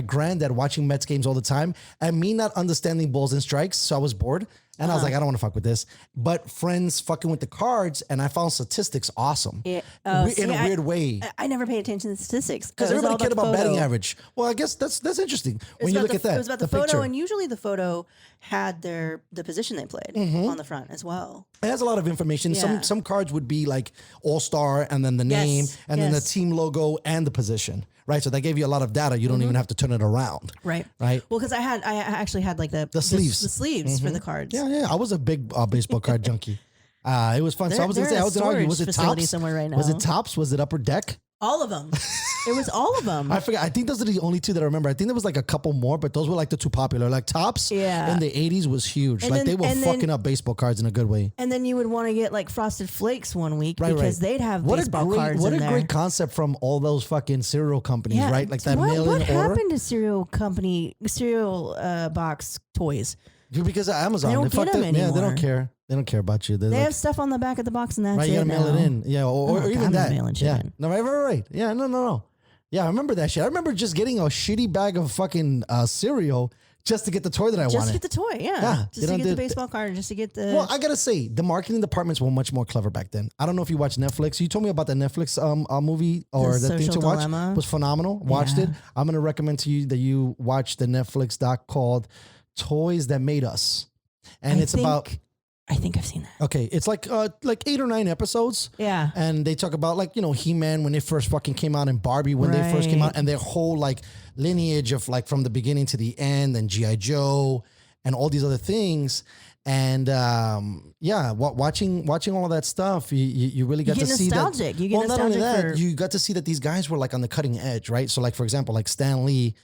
granddad watching Mets games all the time, and me not understanding balls and strikes, so I was bored. And I was like, I don't want to fuck with this. But friends fucking with the cards, and I found statistics awesome. Yeah. In a weird way. I never paid attention to the statistics Because It was all everybody cared the about batting photo. average. Well, I guess that's interesting It when was you about look at that. It was about the photo, picture. and usually the photo had the position they played on the front as well. It has a lot of information. Yeah. Some cards would be like all-star and then the name and then the team logo and the position, right? So that gave you a lot of data. You don't even have to turn it around. Right. Right. Well, because I actually had like the sleeves. the sleeves for the cards. Yeah. I was a big baseball card junkie. It was fun. So They're- I was going to they're say, in I a was going to argue, was storage it facility Tops? somewhere right Was now. it Tops? Was it Upper Deck? All of them. It was all of them. I forget. I think those are the only two that I remember. I think there was like a couple more, but those were like the two popular. Like Tops Yeah. in the 80s was huge. And like then- they were and then- fucking up baseball cards in a good way. And then you would want to get like Frosted Flakes one week Right, because right. they'd have What baseball a great, cards what in a there. great concept from all those fucking cereal companies, right? Like that mail-in What order. happened to cereal box toys? Because of Amazon, They don't fucked get 'em it. Yeah, they don't anymore. care. They don't care about you. They're They like, have stuff on the back of the box, and that's right, you it gotta mail now. it in. Yeah, or Oh, even God, that. mailing shit Yeah, in. no, right. Yeah, no. Yeah, I remember that shit. I remember just getting a shitty bag of fucking cereal just to get the toy that I Just to wanted. get the toy, Yeah, Just they to don't get the do- baseball card, just to get the. Well, I gotta say, the marketing departments were much more clever back then. I don't know if you watch Netflix. You told me about the Netflix movie or the thing to Social watch. Dilemma. It was phenomenal. Watched Yeah. it. I'm gonna recommend to you that you watch the Netflix doc called "Toys That Made Us," and I it's about. think I think I've seen that. Okay, it's like 8 or 9 episodes. Yeah. And they talk about like, He-Man when they first fucking came out and Barbie when they first came out and their whole like lineage of like from the beginning to the end and G.I. Joe and all these other things. And watching all of that stuff, you really got to see that. Nostalgic. You get not only nostalgic that, you got to see that these guys were like on the cutting edge, right? So like, for example, like Stan Lee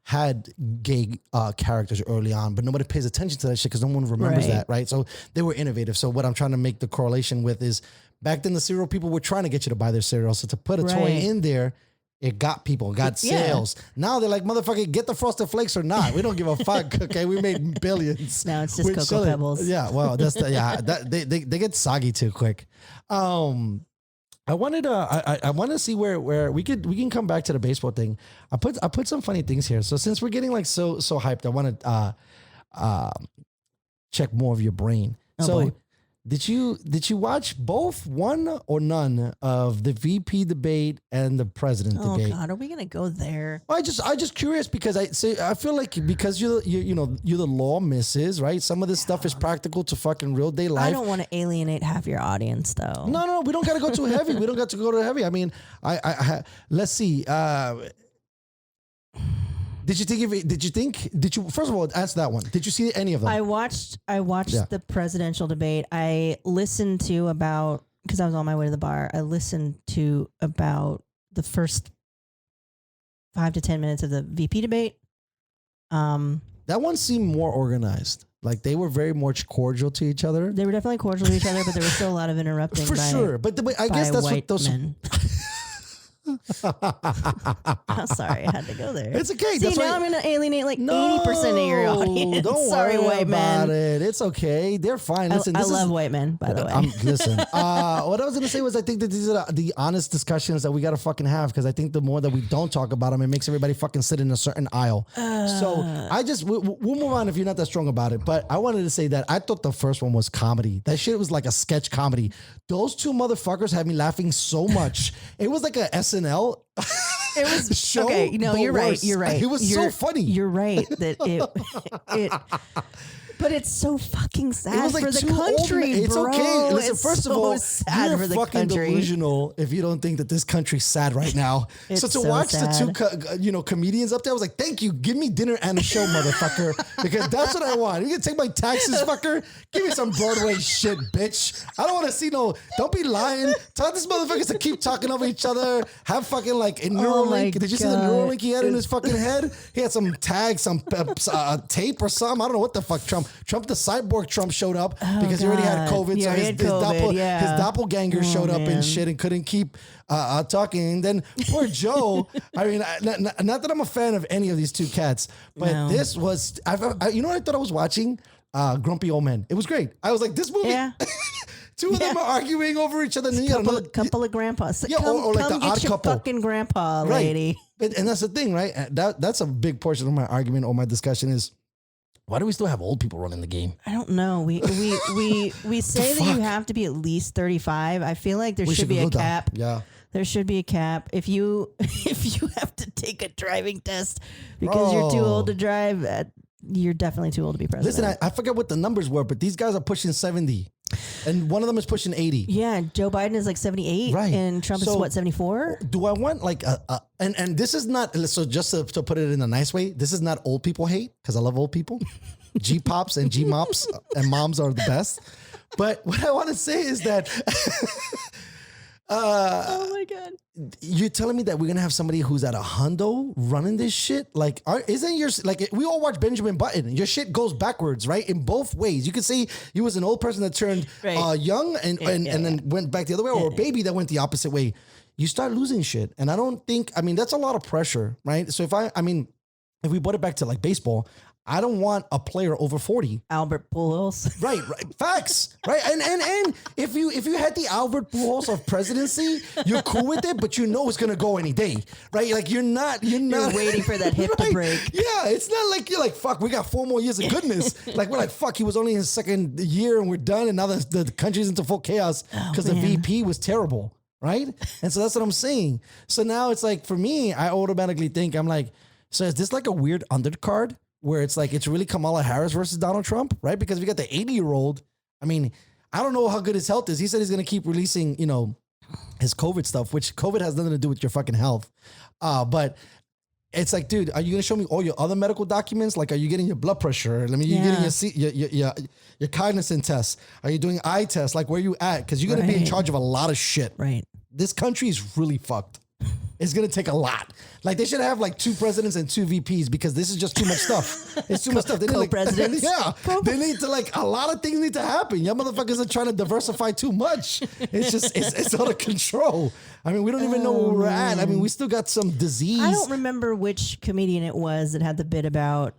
had gay characters early on, but nobody pays attention to that shit because no one remembers that, right? So they were innovative. So what I'm trying to make the correlation with is back then the cereal people were trying to get you to buy their cereal. So to put a toy in there, it got people, got sales. Now they're like, motherfucker, get the Frosted Flakes or not. We don't give a fuck. Okay, we made billions. Now it's just Cocoa Pebbles. Yeah, well, that's they get soggy too quick. I wanted to see where we can come back to the baseball thing. I put some funny things here. So since we're getting like so hyped, I want to check more of your brain. Boy. Did you watch both one or none of the VP debate and the president debate? Oh God, are we gonna go there? Well, I just curious because I feel like because you're the law misses, right? Some of this stuff is practical to fucking real day life. I don't want to alienate half your audience though. No, we don't got to go too heavy. We don't got to go too heavy. I mean, I let's see. Did you first of all answer that one? Did you see any of them? I watched the presidential debate. I listened to about, because I was on my way to the bar, I listened to about the first 5 to 10 minutes of the VP debate. That one seemed more organized. Like they were very much cordial to each other. They were definitely cordial to each other, but there was still a lot of interrupting. For sure. But I guess that's what those men. I'm sorry, I had to go there. It's okay. See, now I'm going to alienate like 80% of your audience. Don't sorry, worry white about men. it. It's okay. They're fine. Listen, I love white men, by the way. Listen, what I was going to say was I think that these are the honest discussions that we got to fucking have because I think the more that we don't talk about them, it makes everybody fucking sit in a certain aisle. So we'll move on if you're not that strong about it. But I wanted to say that I thought the first one was comedy. That shit was like a sketch comedy. Those two motherfuckers had me laughing so much. It was like a SNL. It was show. Okay, no, you're worse. right. You're right. It was so funny. You're right that it but it's so fucking sad for the country. It's bro. okay. Listen, it's first so of all, sad you're for the fucking country. delusional if you don't think that this country's sad right now. It's so to so watch sad. the two comedians up there, I was like, thank you. Give me dinner and a show, motherfucker. Because that's what I want. You can take my taxes, fucker. Give me some Broadway shit, bitch. I don't want to see don't be lying. Tell these motherfuckers to keep talking over each other. Have fucking like a Neuralink. Did you see the Neuralink he had in his fucking head? He had some tag, some tape or something. I don't know what the fuck Trump the cyborg Trump showed up because he already had COVID. He So already his, had COVID, his doppelganger showed up and shit and couldn't keep talking. And then poor Joe, I mean, not that I'm a fan of any of these two cats, but this was, you know what I thought I was watching? Grumpy Old Men. It was great. I was like, this movie, two of them are arguing over each other. And then couple of grandpas. Yeah, or like the odd couple. Fucking grandpa, lady. Right. And that's the thing, right? That's a big portion of my argument or my discussion is, why do we still have old people running the game? I don't know. We say that you have to be at least 35. I feel like there should be a cap. Yeah. There should be a cap. If you have to take a driving test because you're too old to drive, you're definitely too old to be president. Listen, I forget what the numbers were, but these guys are pushing 70. And one of them is pushing 80. Yeah, Joe Biden is like 78, right? And Trump is what, 74? Do I want like and this is not, so just to put it in a nice way, this is not old people hate because I love old people. G-pops and G-mops and moms are the best. But what I want to say is that oh my God. You're telling me that we're gonna have somebody who's at a hundo running this shit? Like, isn't your like we all watch Benjamin Button? Your shit goes backwards, right? In both ways. You could say he was an old person that turned young and then went back the other way, or a baby that went the opposite way. You start losing shit, and I don't think. I mean, that's a lot of pressure, right? So if we brought it back to like baseball. I don't want a player over 40. Albert Pujols. Right. Facts. Right. And if you had the Albert Pujols of presidency, you're cool with it, but you know it's gonna go any day. Right? Like you're not waiting for that hip to break. Yeah, it's not like you're like, fuck, we got 4 more years of goodness. Like we're like, fuck, he was only in his second year and we're done, and now the country's into full chaos because the VP was terrible. Right? And so that's what I'm saying. So now it's like for me, I automatically think I'm like, so is this like a weird undercard? Where it's like, it's really Kamala Harris versus Donald Trump, right? Because we got the 80-year-old I mean, I don't know how good his health is. He said he's going to keep releasing, his COVID stuff, which COVID has nothing to do with your fucking health. But it's like, dude, are you going to show me all your other medical documents? Like, are you getting your blood pressure? You're getting your cognizant tests. Are you doing eye tests? Like, where you at? Because you're going to be in charge of a lot of shit. Right. This country is really fucked. It's going to take a lot. Like, they should have like 2 presidents and 2 VPs because this is just too much stuff. It's too much stuff. They need Co-presidents. They need to a lot of things need to happen. Y'all motherfuckers are trying to diversify too much. It's just, it's out of control. I mean, we don't even know where we're at. I mean, we still got some disease. I don't remember which comedian it was that had the bit about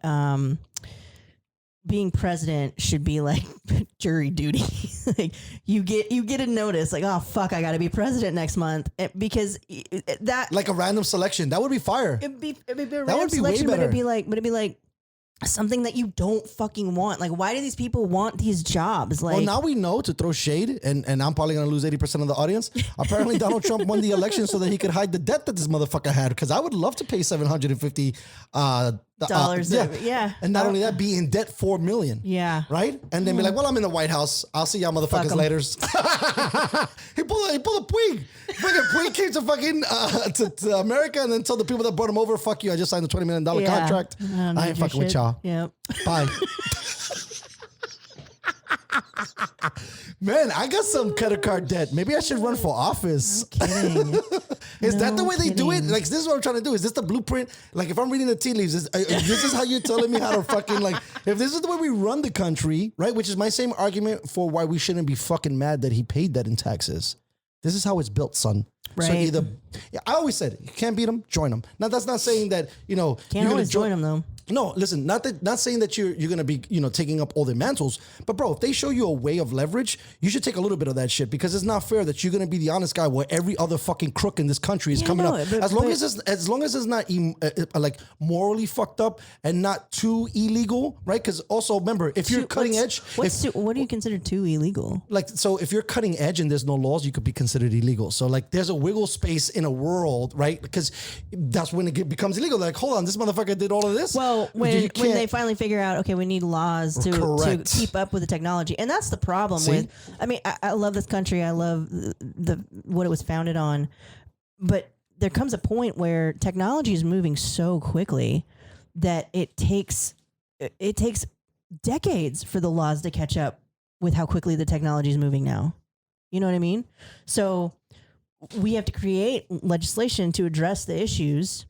being president should be like jury duty. Like you get a notice like, oh fuck, I got to be president next month because that like a random selection that would be fire. It'd be a random that would be selection, way better. But it'd be like something that you don't fucking want. Like, why do these people want these jobs? Like, well, now we know to throw shade, and I'm probably gonna lose 80% of the audience. Apparently, Donald Trump won the election so that he could hide the debt that this motherfucker had. Because I would love to pay $750 dollars. Yeah. And not only that, be in debt $4 million. Yeah. Right? And then be like, well, I'm in the White House. I'll see y'all motherfuckers later. He pulled a Puig. Fucking Puig came to fucking to America and then told the people that brought him over, fuck you, I just signed a $20 million contract. I ain't fucking with y'all. Yep. Bye. Man, I got some credit card debt. Maybe I should run for office. No kidding. Is that the way they do it? Like, this is what I'm trying to do. Is this the blueprint? Like, if I'm reading the tea leaves, this is how you're telling me how to fucking, like, if this is the way we run the country, right? Which is my same argument for why we shouldn't be fucking mad that he paid that in taxes. This is how it's built, son. Right. So either, I always said, you can't beat them, join them. Now, that's not saying that, Can't always join them, though. No, listen, not saying that you're going to be, taking up all their mantles, but bro, if they show you a way of leverage, you should take a little bit of that shit because it's not fair that you're going to be the honest guy where every other fucking crook in this country is coming up. As long as it's not like morally fucked up and not too illegal, right? Because also remember, if you're cutting edge, what do you consider too illegal? Like, so if you're cutting edge and there's no laws, you could be considered illegal. So like, there's a wiggle space in a world, right? Because that's when it becomes illegal. Like, hold on, this motherfucker did all of this. Well, when they finally figure out, okay, we need laws to keep up with the technology, and that's the problem with. I mean, I love this country. I love the what it was founded on, but there comes a point where technology is moving so quickly that it takes decades for the laws to catch up with how quickly the technology is moving now. You know what I mean? So we have to create legislation to address the issues.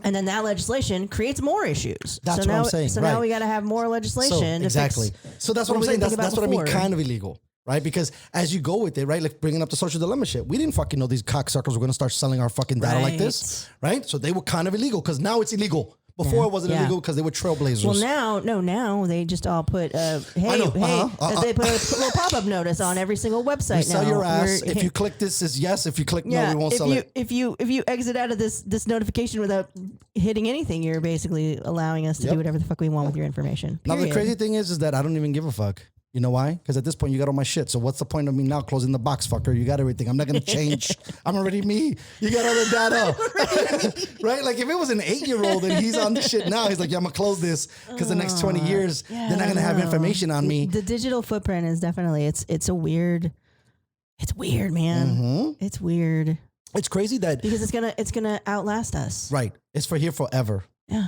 And then that legislation creates more issues. That's what I'm saying. So now we got to have more legislation. So, exactly. So that's what I'm saying. That's what I mean. Kind of illegal, right? Because as you go with it, right? Like bringing up the social dilemma shit. We didn't fucking know these cocksuckers were going to start selling our fucking data like this, right? So they were kind of illegal because now it's illegal. Before it wasn't illegal because they were trailblazers. Well, now they just all put, they put a little pop-up notice on every single website. We sell your ass. If you click this, is yes. If you click no, we won't sell it. If you exit out of this notification without hitting anything, you're basically allowing us to do whatever the fuck we want with your information. Now the crazy thing is that I don't even give a fuck. You know why? Because at this point, you got all my shit. So what's the point of me now closing the box, fucker? You got everything. I'm not going to change. I'm already me. You got all the data. Right? Like if it was an 8-year-old and he's on this shit now, he's like, yeah, I'm going to close this because the next 20 years, they're not going to have information on me. The digital footprint is definitely, it's weird, man. Mm-hmm. It's weird. It's crazy that. Because it's gonna outlast us. Right. It's for here forever. Yeah.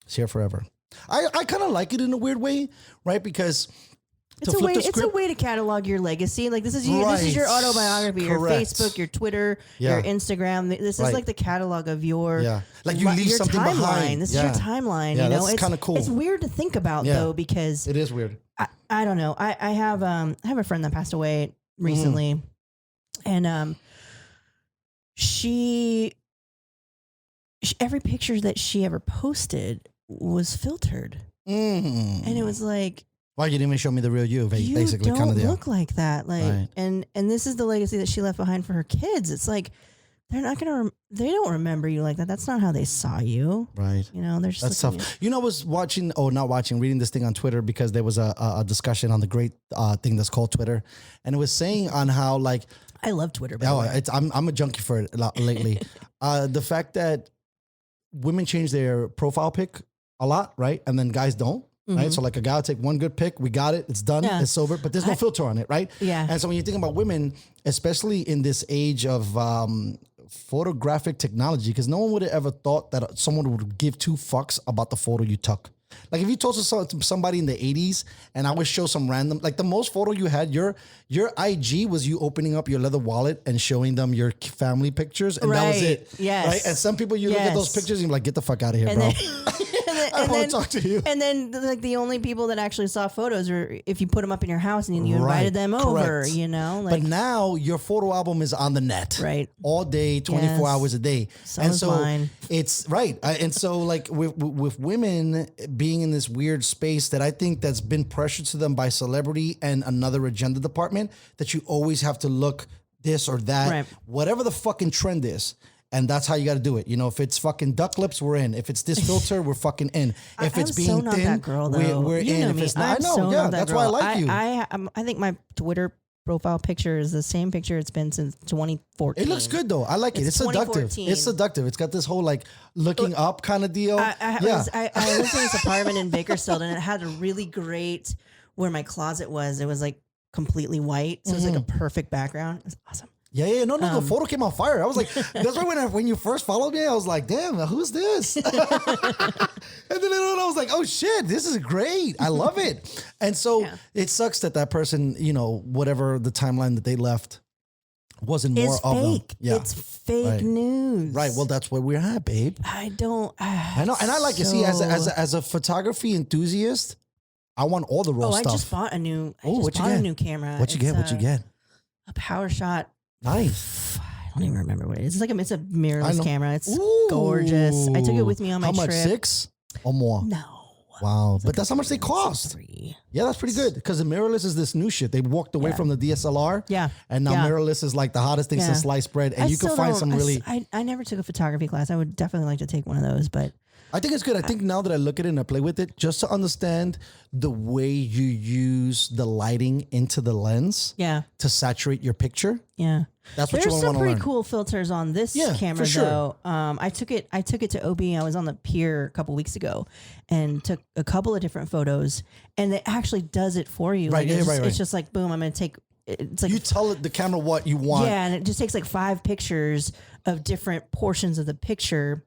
It's here forever. I kind of like it in a weird way, right? Because it's a way to catalog your legacy. Like this is your autobiography, your Facebook, your Twitter, your Instagram. This is like the catalog of your like you leave something timeline. behind. This is your timeline. Yeah, you know, that's kind of cool. It's weird to think about though because it is weird. I don't know. I have a friend that passed away recently, and she every picture that she ever posted was filtered, and it was like. Why you didn't even show me the real you? Basically, you don't kind of look like that. Like, and this is the legacy that she left behind for her kids. It's like they're not gonna. They don't remember you like that. That's not how they saw you. Right. You know, they're just. That's tough. You know, I was reading this thing on Twitter because there was a discussion on the great thing that's called Twitter, and it was saying on how like I love Twitter. By the way. I'm a junkie for it lately. The fact that women change their profile pic a lot, right, and then guys don't. right? So like a guy will take one good pic, we got it, it's done, it's over, but there's no filter on it, right? Yeah. And so when you think about women, especially in this age of photographic technology, because no one would have ever thought that someone would give two fucks about the photo you took. Like if you told somebody in the 80s and I would show some random, like the most photo you had, your IG was you opening up your leather wallet and showing them your family pictures, and that was it. Yes. Right? And some people, you look at those pictures and you're like, get the fuck out of here, bro. I don't want to talk to you. And then like the only people that actually saw photos were if you put them up in your house and you invited them over, you know. Like, but now your photo album is on the net, right, all day, 24 hours a day, and so mine. It's right. And so like with women being in this weird space that I think that's been pressured to them by celebrity and another agenda department, that you always have to look this or that, whatever the fucking trend is. And that's how you got to do it. You know, if it's fucking duck lips, we're in. If it's this filter, we're fucking in. If it's being so not thin, that girl, though. we're you in. Know if me. it's not, I'm I know, so yeah, not that that's girl. why I like you. I think my Twitter profile picture is the same picture it's been since 2014. It looks good though. I like it. It's seductive. It's seductive. It's got this whole like looking up kind of deal. I was in this apartment in Bakersfield, and it had a really great where my closet was. It was like completely white, so it was like a perfect background. It was awesome. Yeah. No, the photo came on fire. I was like, that's why when you first followed me, I was like, damn, who's this? And then I was like, oh shit, this is great. I love it. And so it sucks that person, you know, whatever the timeline that they left wasn't more it's of fake. them. Yeah. It's fake news. Right. Well, that's where we're at, babe. I know. And I like it. See, as a photography enthusiast, I want all the raw stuff. I just bought a new. I just bought a new camera. What you get? A PowerShot. Nice. I don't even remember what it is. It's a mirrorless camera. It's gorgeous. I took it with me on my trip. How much? 6 or more? No. Wow. But that's how much they cost. 3. Yeah, that's pretty good. Because the mirrorless is this new shit. They walked away from the DSLR. Yeah. And now mirrorless is like the hottest thing since sliced bread. And you can find some really... I never took a photography class. I would definitely like to take one of those, but... I think it's good. I think now that I look at it and I play with it, just to understand the way you use the lighting into the lens to saturate your picture. Yeah. That's what you want to learn. There's some pretty cool filters on this camera, for sure. though. I took it to OB. I was on the pier a couple weeks ago and took a couple of different photos, and it actually does it for you. Right, like, it's just like, boom, I'm going to take... It's like you tell the camera what you want. Yeah, and it just takes like 5 pictures of different portions of the picture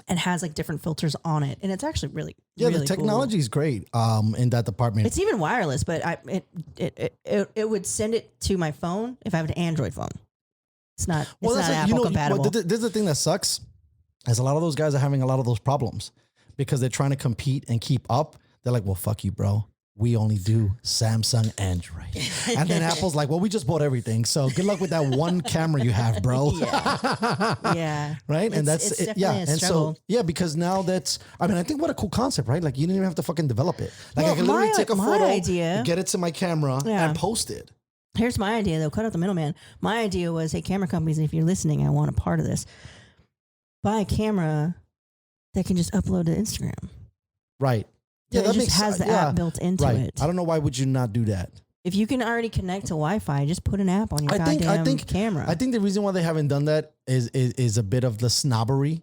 and has like different filters on it, and it's actually really the technology is great in that department. It's even wireless, but it would send it to my phone if I have an Android phone. It's not Apple compatible. This is the thing that sucks, is a lot of those guys are having a lot of those problems because they're trying to compete and keep up. They're like, well, fuck you, bro. We only do Samsung Android. And then Apple's like, well, we just bought everything. So good luck with that one camera you have, bro. Yeah. Right? And that's it's it. Yeah. A and struggle. so, because now I think what a cool concept, right? Like you didn't even have to fucking develop it. Like I can literally take a photo, get it to my camera and post it. Here's my idea though. Cut out the middleman. My idea was, hey, camera companies, if you're listening, I want a part of this. Buy a camera that can just upload to Instagram. Right. Yeah, that just has the app built into it. I don't know why would you not do that. If you can already connect to Wi-Fi, just put an app on your goddamn camera. I think the reason why they haven't done that is a bit of the snobbery,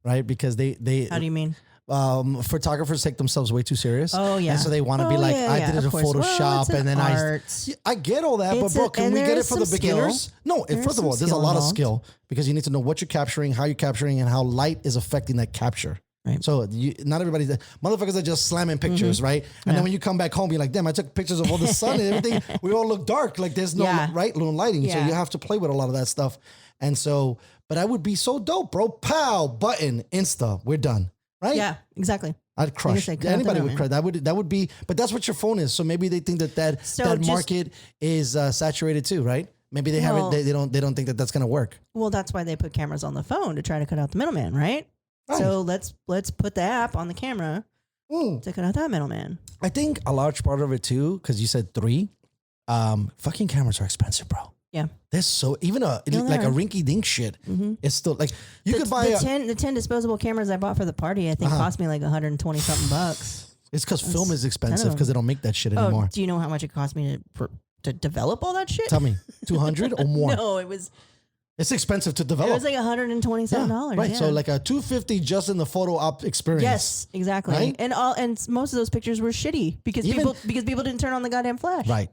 right? Because they How do you mean? Photographers take themselves way too serious. Oh yeah, and so they want to be like, I did it in Photoshop, and then I get all that, but bro, can we get it for the beginners? No, first of all, there's a lot of skill because you need to know what you're capturing, how you're capturing, and how light is affecting that capture. Right. So not everybody, motherfuckers are just slamming pictures, right? And then when you come back home, you're like, damn, I took pictures of all the sun and everything. We all look dark. Like there's no no lighting. Yeah. So you have to play with a lot of that stuff. And so, but that would be so dope, bro. Pow, button, Insta, we're done. Right? Yeah, exactly. I'd crush. Anybody would crush. That would be, but that's what your phone is. So maybe they think that market is saturated too, right? Maybe they haven't. They don't think that that's gonna work. Well, that's why they put cameras on the phone to try to cut out the middleman, right? So let's put the app on the camera to cut out that middleman. I think a large part of it too, because you said 3, fucking cameras are expensive, bro. Yeah, there's so even a rinky dink shit. It's still like you could buy the 10 disposable cameras I bought for the party. I think cost me like $120 something bucks. It's because film is expensive because they don't make that shit anymore. Do you know how much it cost me to develop all that shit? Tell me, 200 or more? No, it was It's expensive to It develop. was like $127. Right. Yeah. So like a $250 just in the photo op experience. Yes, exactly. Right? And most of those pictures were shitty because people didn't turn on the goddamn flash. Right.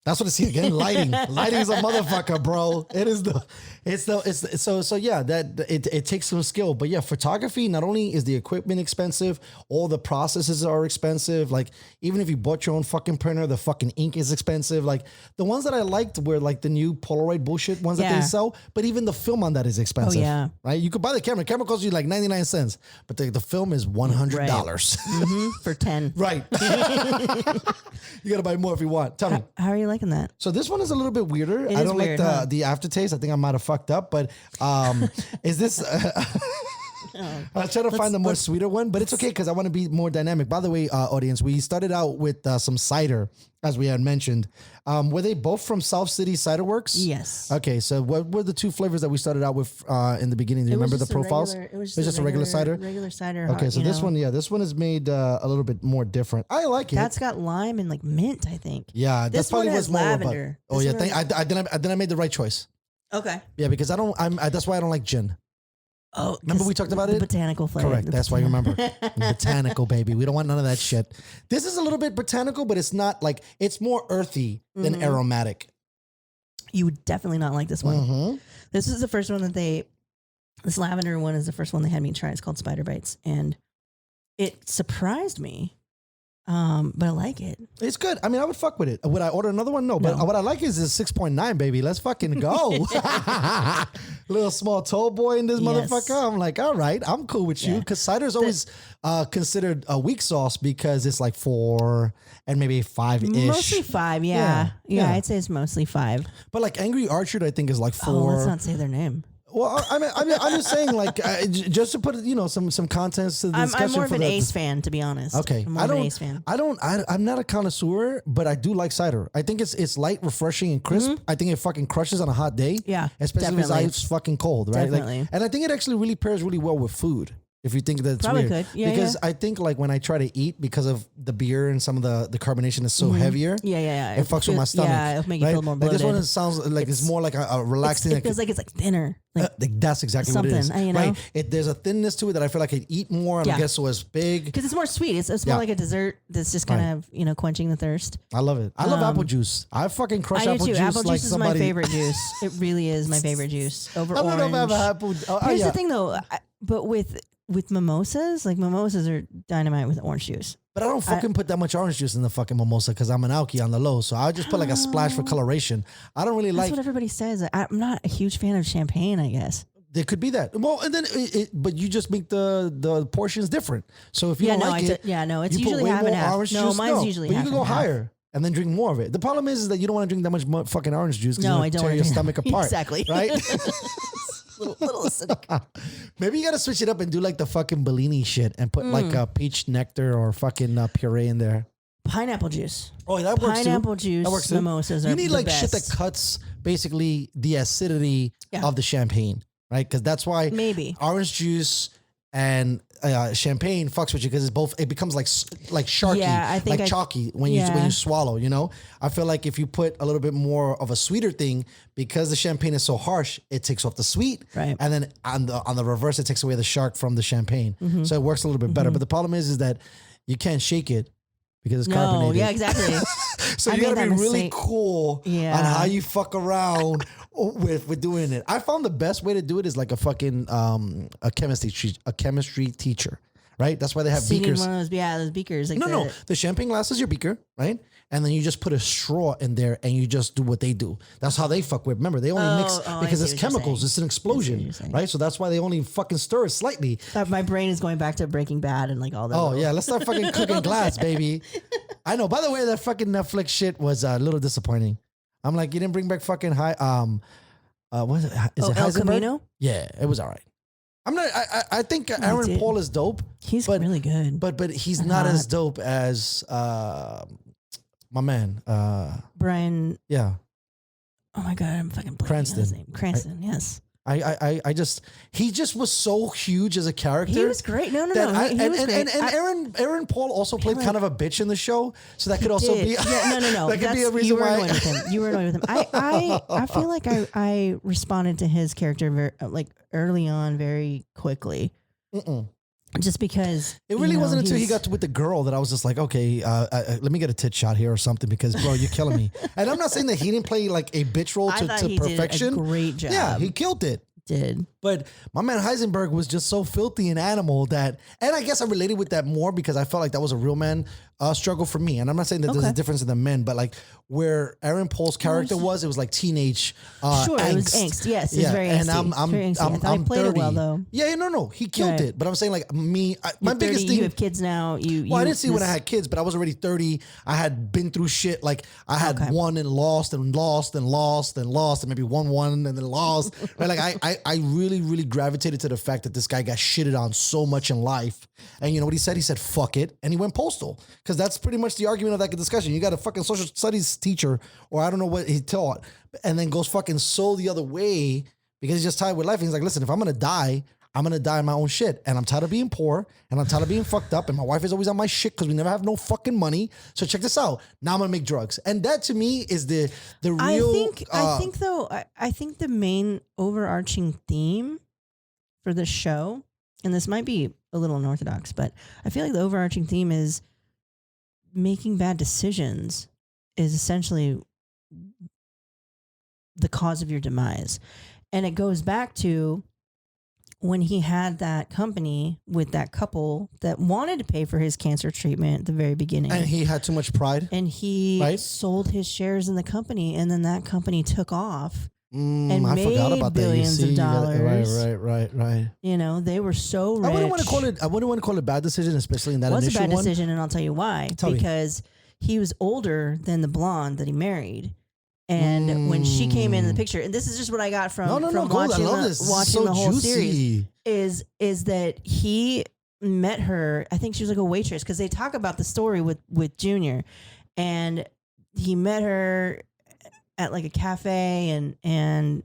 That's what I see again. Lighting. Lighting is a motherfucker, bro. So yeah, that it takes some skill. But yeah, photography, not only is the equipment expensive, all the processes are expensive. Like even if you bought your own fucking printer, the fucking ink is expensive. Like the ones that I liked were like the new Polaroid bullshit ones that they sell. But even the film on that is expensive. Oh, yeah. Right? You could buy the camera. The camera costs you like 99 cents. But the film is $100. Right. For 10. Right. You got to buy more if you want. Tell me. How are you liking that? So this one is a little bit weirder. It I is don't weird, like the aftertaste. I think I might have fucked up, but is this? I was trying to find the more sweeter one, but it's okay because I want to be more dynamic. By the way, audience, we started out with some cider, as we had mentioned. Were they both from South City Cider Works? Yes. Okay, so what were the two flavors that we started out with in the beginning? Do you remember the profiles? It was just a regular cider. Regular cider. Okay, so this one is made a little bit more different. I like it. That's got lime and like mint, I think. Yeah, This that's probably one what's has more lavender. Oh This yeah, one then I made the right choice. Okay. Yeah, because that's why I don't like gin. Oh, Remember we talked about the it? botanical flavor. Correct. That's why you remember. Botanical, baby. We don't want none of that shit. This is a little bit botanical, but it's not like, it's more earthy than aromatic. You would definitely not like this one. Mm-hmm. This is the first one that this lavender one is the first one they had me try. It's called Spider Bites. And it surprised me. But I like it. It's good. I mean, I would fuck with it. Would I order another one? No. But what I like is this 6.9, baby. Let's fucking go. Little small tall boy in this motherfucker. I'm like, all right, I'm cool with you. Because cider is always considered a weak sauce because it's like 4 and maybe 5-ish. Mostly 5, yeah. I'd say it's mostly 5. But like Angry Orchard, I think is like 4. Oh, let's not say their name. Well, I'm just saying, like, just to put some contents to the discussion. I'm more of an Ace fan, to be honest. Okay, I'm more of an Ace fan. I'm not a connoisseur, but I do like cider. I think it's light, refreshing, and crisp. I think it fucking crushes on a hot day. Yeah, especially if it's ice fucking cold, right? Definitely. Like, and I think it actually really pairs really well with food. If you think that's Probably weird. could. Yeah, because I think like when I try to eat, because of the beer and some of the carbonation is so heavier. Yeah. It fucks with my stomach. Yeah, it'll make you feel more Like bloated. this one sounds like it's more like a relaxing. It feels like it's like thinner. Like that's exactly what it is. something, you know? Right? There's a thinness to it that I feel like I'd eat more. I don't get so as big. Because it's more sweet. It's more like a dessert that's just kind of quenching the thirst. I love it. I love apple juice. I fucking crush apple juice. Apple like juice is somebody. my favorite juice. It really is my favorite juice over I don't know if I have orange. apple. Here's the thing though, but with mimosas, like mimosas are dynamite with orange juice. But I don't fucking put that much orange juice in the fucking mimosa because I'm an alky on the low. So I just put like a splash for coloration. I don't really That's like. what everybody says. I'm not a huge fan of champagne, I guess. There could be that. Well, and then but you just make the portions different. So if you don't like it, it's you put usually way half more and half. orange No, juice. mine's usually but half you can and go half. higher and then drink more of it. The problem is that you don't want to drink that much fucking orange juice because No, it'll I don't tear wanna your drink- stomach apart. Exactly. Right? little acidic. Maybe you got to switch it up and do like the fucking Bellini shit and put like a peach nectar or fucking puree in there. Pineapple juice. Oh, that works too. Pineapple juice That works too. mimosas are You need the like shit best. that cuts basically the acidity Yeah. of the champagne, right? Because that's why Maybe. orange juice and champagne fucks with you because it's both. It becomes like sharky, Yeah, I think like chalky when you swallow. You know, I feel like if you put a little bit more of a sweeter thing, because the champagne is so harsh, it takes off the sweet, Right. and then on the reverse, it takes away the shark from the champagne. Mm-hmm. So it works a little bit better. But the problem is that you can't shake it because it's No, carbonated. yeah, exactly. So I you made gotta be that really mistake. cool Yeah. on how you fuck around with doing it. I found the best way to do it is like a fucking a chemistry teacher, right? That's why they have So you need beakers. one of those beakers. Like No. The champagne glass is your beaker, right? And then you just put a straw in there and you just do what they do. That's how they fuck with. Remember, they only mix I because see it's what you're chemicals. saying. It's an I see what explosion, you're saying. right? So that's why they only fucking stir it slightly. My brain is going back to Breaking Bad and like all that. Oh yeah, let's start fucking cooking glass, baby. I know. By the way, that fucking Netflix shit was a little disappointing. I'm like, you didn't bring back fucking what is it? Is it El Heisenberg? Camino? Yeah, it was all right. I'm not. I think liked Aaron it. Paul is dope. He's but- really good. But he's not as dope as my man. Brian, Yeah, oh my God, I'm fucking blanking on his Cranston. name. Cranston, yes. He just was so huge as a character. He was great. No. He was great. And Airin Paul also played kind of a bitch in the show, so that could also be. Yeah, no. That could be a reason why. Annoyed with him. You were annoyed with him. I feel like I responded to his character very early on very quickly. Just because it really wasn't until he got with the girl that I was just like, okay, let me get a tit shot here or something, because bro, you're killing me. And I'm not saying that he didn't play like a bitch role to perfection. Did a great job. Yeah, he killed it. But my man Heisenberg was just so filthy and animal that, and I guess I related with that more because I felt like that was a real man struggle for me. And I'm not saying that there's a difference in the men, but like where Airin Paul's character it was like teenage sure, angst. It was angst. Yes, it's very angsty. And I'm played 30. It well though. Yeah, no, he killed it. But I'm saying like me, my biggest thing. You have kids now. I didn't see when I had kids, but I was already 30. I had been through shit. Like I had won and lost and lost and lost and lost and maybe won and then lost. Right? Like I really gravitated to the fact that this guy got shitted on so much in life. And you know what he said? He said, fuck it. And he went postal. Because that's pretty much the argument of that discussion. You got a fucking social studies teacher, or I don't know what he taught, and then goes fucking so the other way because he's just tired with life. And he's like, listen, if I'm going to die, I'm going to die in my own shit. And I'm tired of being poor, and I'm tired of being fucked up. And my wife is always on my shit because we never have no fucking money. So check this out. Now I'm going to make drugs. And that to me is the real... I think the main overarching theme for the show, and this might be a little unorthodox, but I feel like the overarching theme is making bad decisions is essentially the cause of your demise. And it goes back to when he had that company with that couple that wanted to pay for his cancer treatment at the very beginning. And he had too much pride. And he sold his shares in the company, and then that company took off. And I made forgot about billions that. of dollars. Right. You know, they were so rich. I wouldn't want to call it a bad decision, especially in that initial one. It was a bad decision, and I'll tell you why. Because he was older than the blonde that he married. And when she came into the picture, and this is just what I got from watching the whole series, is that he met her. I think she was like a waitress, because they talk about the story with Junior, and he met her at like a cafe, and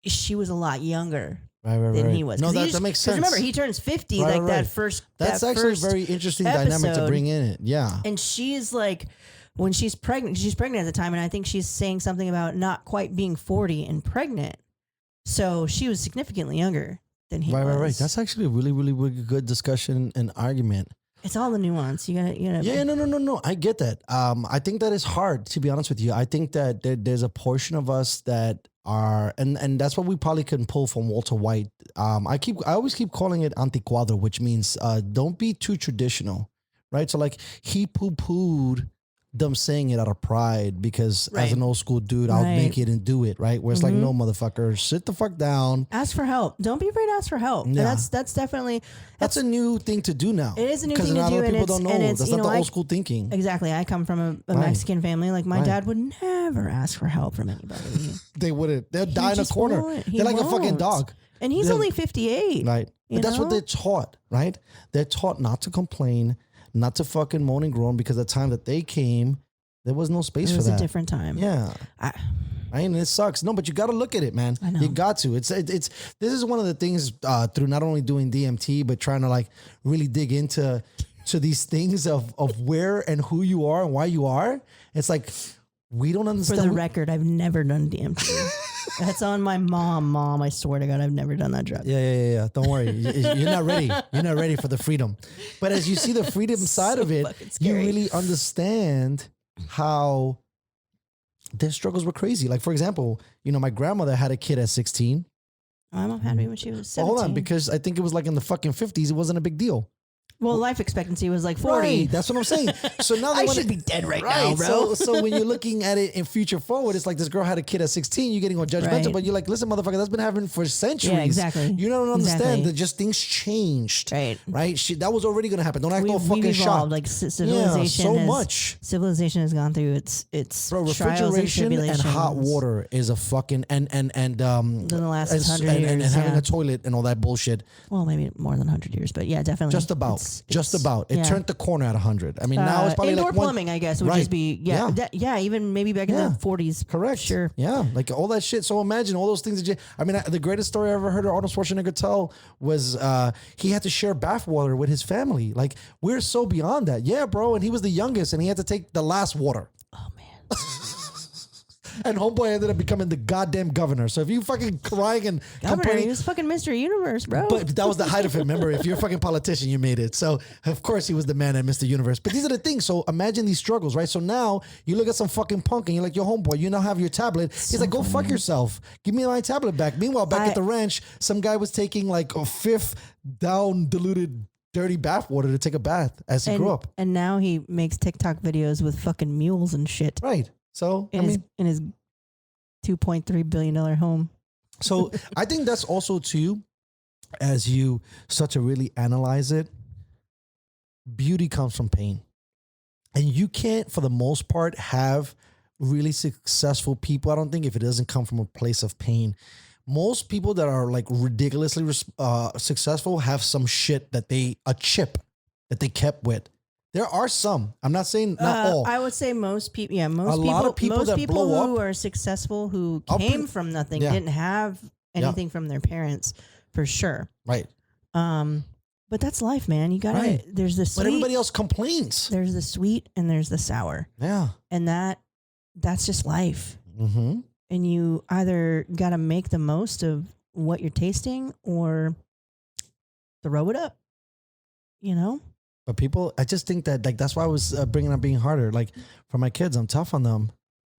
she was a lot younger than he was. No, that makes sense. Remember, he turns 50 that first. That's actually a very interesting dynamic to bring in it. Yeah, and she's like, when she's pregnant at the time, and I think she's saying something about not quite being 40 and pregnant. So she was significantly younger than he was. Right. That's actually a really good discussion and argument. It's all the nuance. You gotta. Yeah, no. I get that. I think that is hard, to be honest with you. I think that there's a portion of us that are, and that's what we probably can pull from Walter White. I always keep calling it anticuadro, which means don't be too traditional, right? So like he poo-pooed them saying it out of pride because as an old school dude, I'll make it and do it, right? Where it's like, no, motherfucker, sit the fuck down. Ask for help. Don't be afraid to ask for help. Yeah. And that's definitely... That's a new thing to do now. It is a new thing to do. Because a lot of people don't know. That's not the old school thinking. Exactly. I come from a Mexican family. Like my dad would never ask for help from anybody. They wouldn't. They'll die in a corner. They're like a fucking dog. And he's only 58. Right. But that's what they're taught, right? They're taught not to complain, not to fucking moan and groan, because the time that they came, there was no space for that. It was a different time. Yeah. I mean, it sucks. No, but you got to look at it, man. I know. You got to. This is one of the things through not only doing DMT, but trying to like really dig into these things of where and who you are and why you are. It's like, we don't understand. For the record, I've never done DMT. That's on my mom. Mom, I swear to God, I've never done that drug. Yeah. Don't worry. You're not ready. You're not ready for the freedom. But as you see the freedom side of it, you really understand how their struggles were crazy. Like, for example, my grandmother had a kid at 16. My mom had me when she was 17. Hold on, because I think it was like in the fucking 50s. It wasn't a big deal. Well, life expectancy was like 40. Right, that's what I'm saying. So now I should be dead right now, bro. So when you're looking at it in future forward, it's like this girl had a kid at 16. You're getting all judgmental, but you're like, listen, motherfucker, that's been happening for centuries. Yeah, exactly. You don't understand that just things changed. Right. That was already going to happen. Don't act all fucking shocked. Like civilization. Much. Civilization has gone through its bro, trials refrigeration and hot water is a fucking in the last 100 years and having a toilet and all that bullshit. Well, maybe more than 100 years, but yeah, definitely. Just about. Just about. It turned the corner at 100. I mean, now it's probably indoor like one, plumbing, I guess, would just be even maybe back in the 40s. Correct. Sure. Yeah, like all that shit. So imagine all those things that the greatest story I ever heard of Arnold Schwarzenegger tell was he had to share bathwater with his family. Like, we're so beyond that. Yeah, bro. And he was the youngest, and he had to take the last water. Oh man. And homeboy ended up becoming the goddamn governor. So if you fucking crying and complaining, He was fucking Mr. Universe, bro. but that was the height of it. Remember, if you're a fucking politician, you made it. So of course he was the man at Mr. Universe. But these are the things. So imagine these struggles, right? So now you look at some fucking punk and you're like, yo, homeboy, you now have your tablet. He's like, go fuck yourself. Give me my tablet back. Meanwhile, back at the ranch, some guy was taking like a fifth down diluted dirty bath water to take a bath as he grew up. And now he makes TikTok videos with fucking mules and shit. Right. So In his $2.3 billion home. So I think that's also too, as you start to really analyze it, beauty comes from pain. And you can't, for the most part, have really successful people, I don't think, if it doesn't come from a place of pain. Most people that are like ridiculously successful have some shit a chip that they kept with. There are some. I'm not saying not all. I would say most people. Yeah, most lot of people that blow who up are successful who came from nothing didn't have anything from their parents for sure. Right. But that's life, man. You gotta. There's the sweet. But everybody else complains. There's the sweet and there's the sour. Yeah. And that's just life. Mm-hmm. And you either gotta make the most of what you're tasting or throw it up. You know. But people, I just think that like that's why I was bringing up being harder. Like for my kids, I'm tough on them,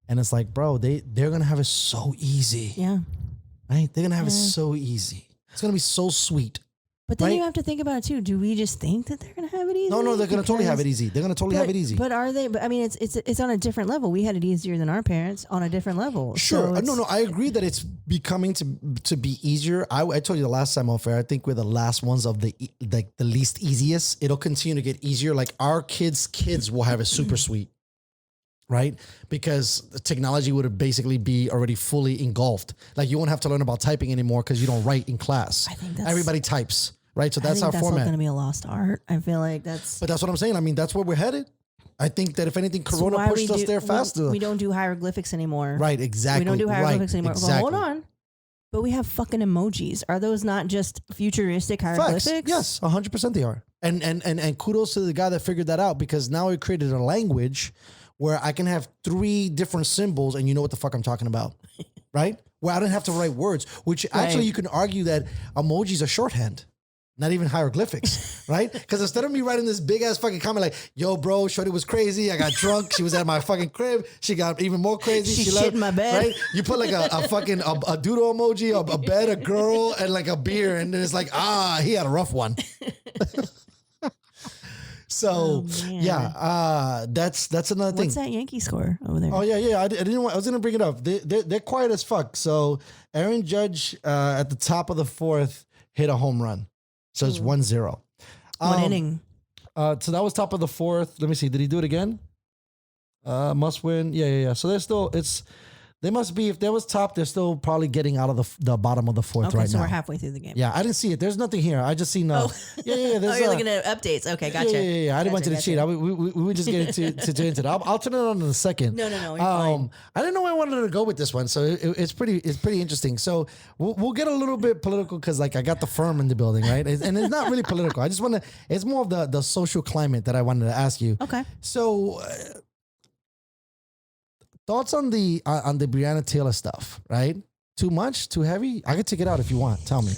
and it's like, bro, they're gonna have it so easy. Yeah. Right? They're gonna have it so easy. It's gonna be so sweet. But then you have to think about it too. Do we just think that they're gonna have it easy? No, they're gonna totally have it easy. They're gonna totally have it easy. But are they? But I mean, it's on a different level. We had it easier than our parents on a different level. Sure. So No, I agree that it's becoming to be easier. I told you the last time off air, I think we're the last ones of the least easiest. It'll continue to get easier. Like our kids will have it super sweet. Right? Because the technology would basically be already fully engulfed. Like you won't have to learn about typing anymore because you don't write in class. I think everybody types. Right, so that's our format. That's going to be a lost art. I feel like that's. But that's what I'm saying. I mean, that's where we're headed. I think that if anything, Corona pushed us there faster. We don't do hieroglyphics anymore. Right, exactly. We don't do hieroglyphics anymore. Exactly. Well, hold on. But we have fucking emojis. Are those not just futuristic hieroglyphics? Facts. Yes, 100% they are. And kudos to the guy that figured that out because now he created a language where I can have 3 different symbols and you know what the fuck I'm talking about, right? Where I don't have to write words, which actually you can argue that emojis are shorthand. Not even hieroglyphics, right? Because instead of me writing this big ass fucking comment like, yo, bro, shorty was crazy. I got drunk. She was at my fucking crib. She got even more crazy. She shit in my bed. Right? You put like a fucking a doodle emoji, a bed, a girl, and like a beer. And then it's like, he had a rough one. So that's another thing. What's that Yankee score over there? Oh yeah. I was gonna bring it up. They're quiet as fuck. So Aaron Judge at the top of the 4th hit a home run. So it's 1-0. What inning? So that was top of the 4th. Let me see. Did he do it again? Must win. Yeah. So they must be, if there was top, they're still probably getting out of the bottom of the 4th right now. So we're halfway through the game. Yeah, I didn't see it. There's nothing here. I just seen Yeah. There's, you're looking at updates. Okay, gotcha. Yeah. I didn't want to cheat. We were just getting to into that. I'll turn it on in a second. No. You're fine. I didn't know where I wanted to go with this one, so it's pretty interesting. So we'll get a little bit political because like I got the firm in the building, right? And it's not really political. I just want to. It's more of the social climate that I wanted to ask you. Okay. So. Thoughts on the Breonna Taylor stuff, right? Too much? Too heavy? I could take it out if you want. Tell me.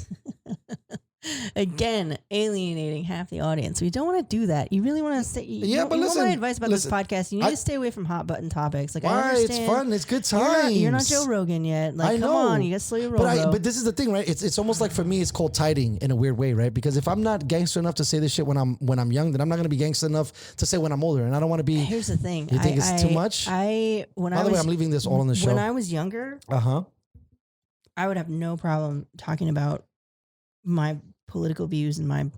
Again, alienating half the audience. We don't want to do that. You really want to stay. But listen. My advice about this podcast: you need to stay away from hot button topics. Like, why? I understand. It's fun. It's good times. You're not Joe Rogan yet. Like, I know. Come on, you got to slow your roll. But this is the thing, right? It's almost like for me, it's called tiding in a weird way, right? Because if I'm not gangster enough to say this shit when I'm young, then I'm not going to be gangster enough to say when I'm older, and I don't want to be. Here's the thing. You think it's too much? By the way, I'm leaving this all on the show. When I was younger, I would have no problem talking about my political views and my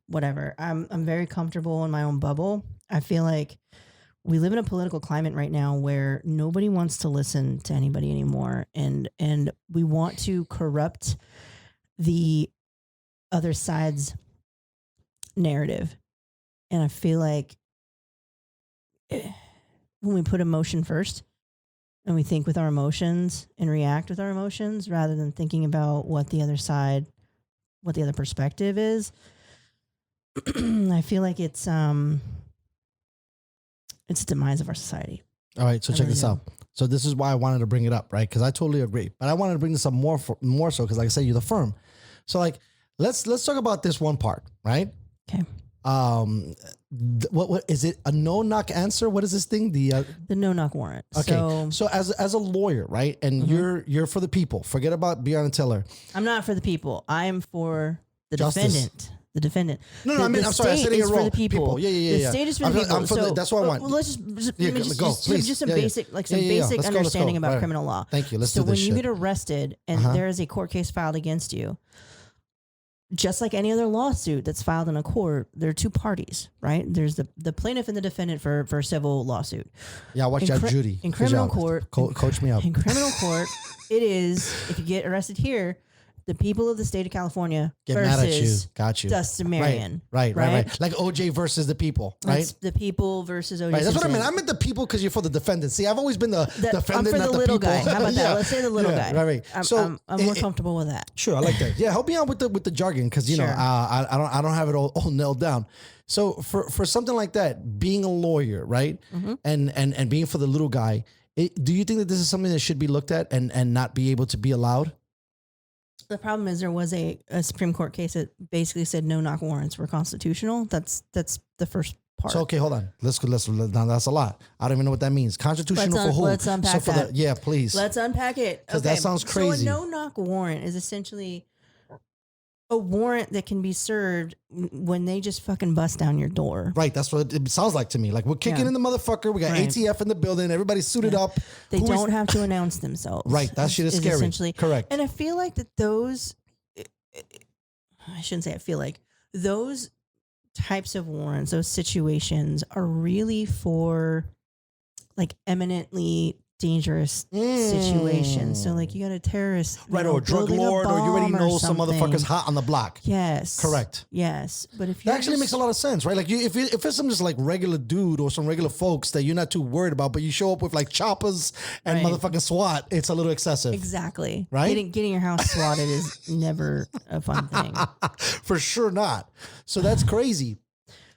whatever. I'm very comfortable in my own bubble. I feel like we live in a political climate right now where nobody wants to listen to anybody anymore, and we want to corrupt the other side's narrative. And I feel like when we put emotion first and we think with our emotions and react with our emotions rather than thinking about what the other side, what the other perspective is, I feel like it's the demise of our society. All right, so check this out. So this is why I wanted to bring it up, right? Because I totally agree, but I wanted to bring this up more so because, like I said, you're the firm. So like, let's talk about this one part, right? Okay. What is it? A no knock answer? What is this thing? The no knock warrant. Okay. So as a lawyer, right? And you're for the people. Forget about Breonna Taylor. I'm not for the people. I am for the Justice. defendant. The defendant. No, the, I mean, I'm sorry, I said it is wrong. for the people. Yeah. The state is for the people. So that's what I want. Well, let's just some Yeah. basic, like some basic Let's go. understanding about Right. criminal law. Thank you. Let's so do this when you shit. get arrested and there is a court case filed against you, just like any other lawsuit that's filed in a court, there are two parties, right? There's the plaintiff and the defendant for a civil lawsuit. Yeah, watch that Judy. In criminal court, coach me up. In criminal court, it is, if you get arrested here, the people of the state of California Get versus mad at you. Got you. Dustin Marion. Right. Like OJ versus the people, right? That's the people versus OJ. Right, that's what I Simpson. meant. I meant the people because you're for the defendant. See, I've always been the defendant, I'm for not the the little people. guy. How about that? Yeah. Let's say the little guy. Right. I'm more comfortable with that. Sure, I like that. Yeah, help me out with the jargon because you know Sure. I don't have it all nailed down. So for something like that, being a lawyer, right, and being for the little guy, do you think that this is something that should be looked at and not be able to be allowed? The problem is there was a Supreme Court case that basically said no knock warrants were constitutional. That's the first part. So okay, hold on. Let's now that's a lot. I don't even know what that means. Constitutional for who? Let's unpack that. Yeah, please. Let's unpack it. Because that sounds crazy. So a no knock warrant is essentially a warrant that can be served when they just fucking bust down your door. Right, that's what it sounds like to me. Like we're kicking in the motherfucker. We got ATF in the building. Everybody's suited up. They don't have to announce themselves. Right, that shit is scary. Essentially Correct. And I feel like that those, I shouldn't say I feel like, those types of warrants, those situations are really for like eminently dangerous situations. So like you got a terrorist, right, or a drug lord, or you already know some motherfuckers hot on the block. Yes, correct. Yes, but if that actually makes a lot of sense, right? Like if it's some just like regular dude or some regular folks that you're not too worried about, but you show up with like choppers and motherfucking SWAT, it's a little excessive. Exactly. Right. Getting your house swatted is never a fun thing. For sure not. So that's crazy.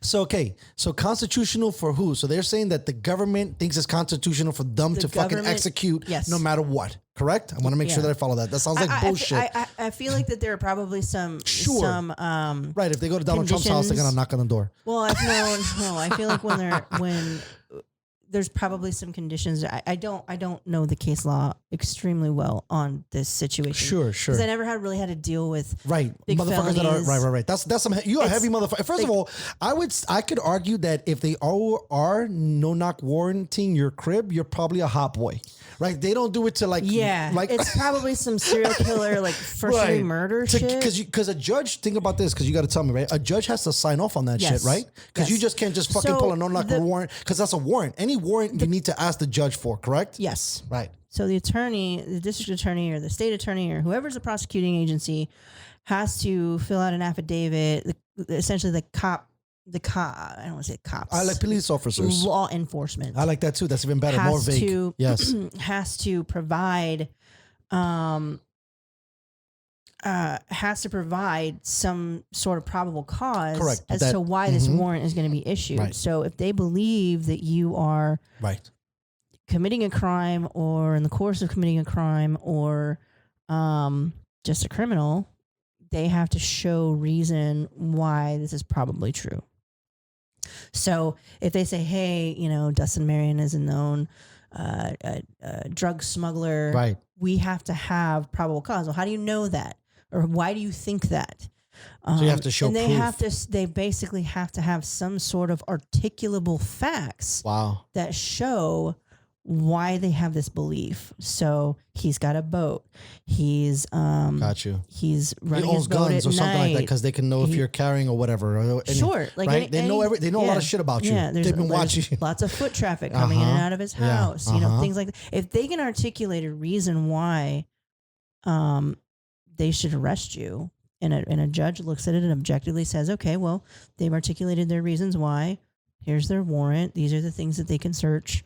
So, okay. So constitutional for who? So they're saying that the government thinks it's constitutional for them to fucking execute no matter what. Correct? I want to make sure that I follow that. That sounds like bullshit. I feel like that there are probably some right. If they go to Donald Trump's house, they're going to knock on the door. Well, I feel like when there's probably some conditions. I don't know the case law extremely well on this situation. Sure. Because I never really had to deal with big motherfuckers felonies. that are right. That's some you're a heavy motherfucker. First of all, I could argue that if they are no knock warranting your crib, you're probably a hot boy. Right? They don't do it to like it's probably some serial killer like first degree murder shit. Because a judge, think about this, because you got to tell me, right? A judge has to sign off on that shit, right? Because you just can't just fucking pull a no knock warrant, because that's a warrant. Any warrant you need to ask the judge for, correct? Yes. Right. So the attorney, the district attorney or the state attorney or whoever's the prosecuting agency has to fill out an affidavit, essentially the cop, I don't want to say cops. I like police officers. Law enforcement. I like that too. That's even better. More vague. Yes. Has to provide some sort of probable cause as to why this warrant is going to be issued. Right. So if they believe that you are committing a crime or in the course of committing a crime or just a criminal, they have to show reason why this is probably true. So if they say, hey, Dustin Marion is a known drug smuggler, we have to have probable cause. Well, how do you know that? Or why do you think that? So you have to show proof. They basically have to have some sort of articulable facts that show why they have this belief. So he's got a boat. He's got you. He's running he owns his boat guns at or something night. like that because they can know if you're carrying or whatever. Sure, like they know they know a lot of shit about you. Yeah, they've been watching. Lots of foot traffic coming in and out of his house. Things like that. If they can articulate a reason why, they should arrest you and a judge looks at it and objectively says, okay, well, they've articulated their reasons why. Here's their warrant. These are the things that they can search.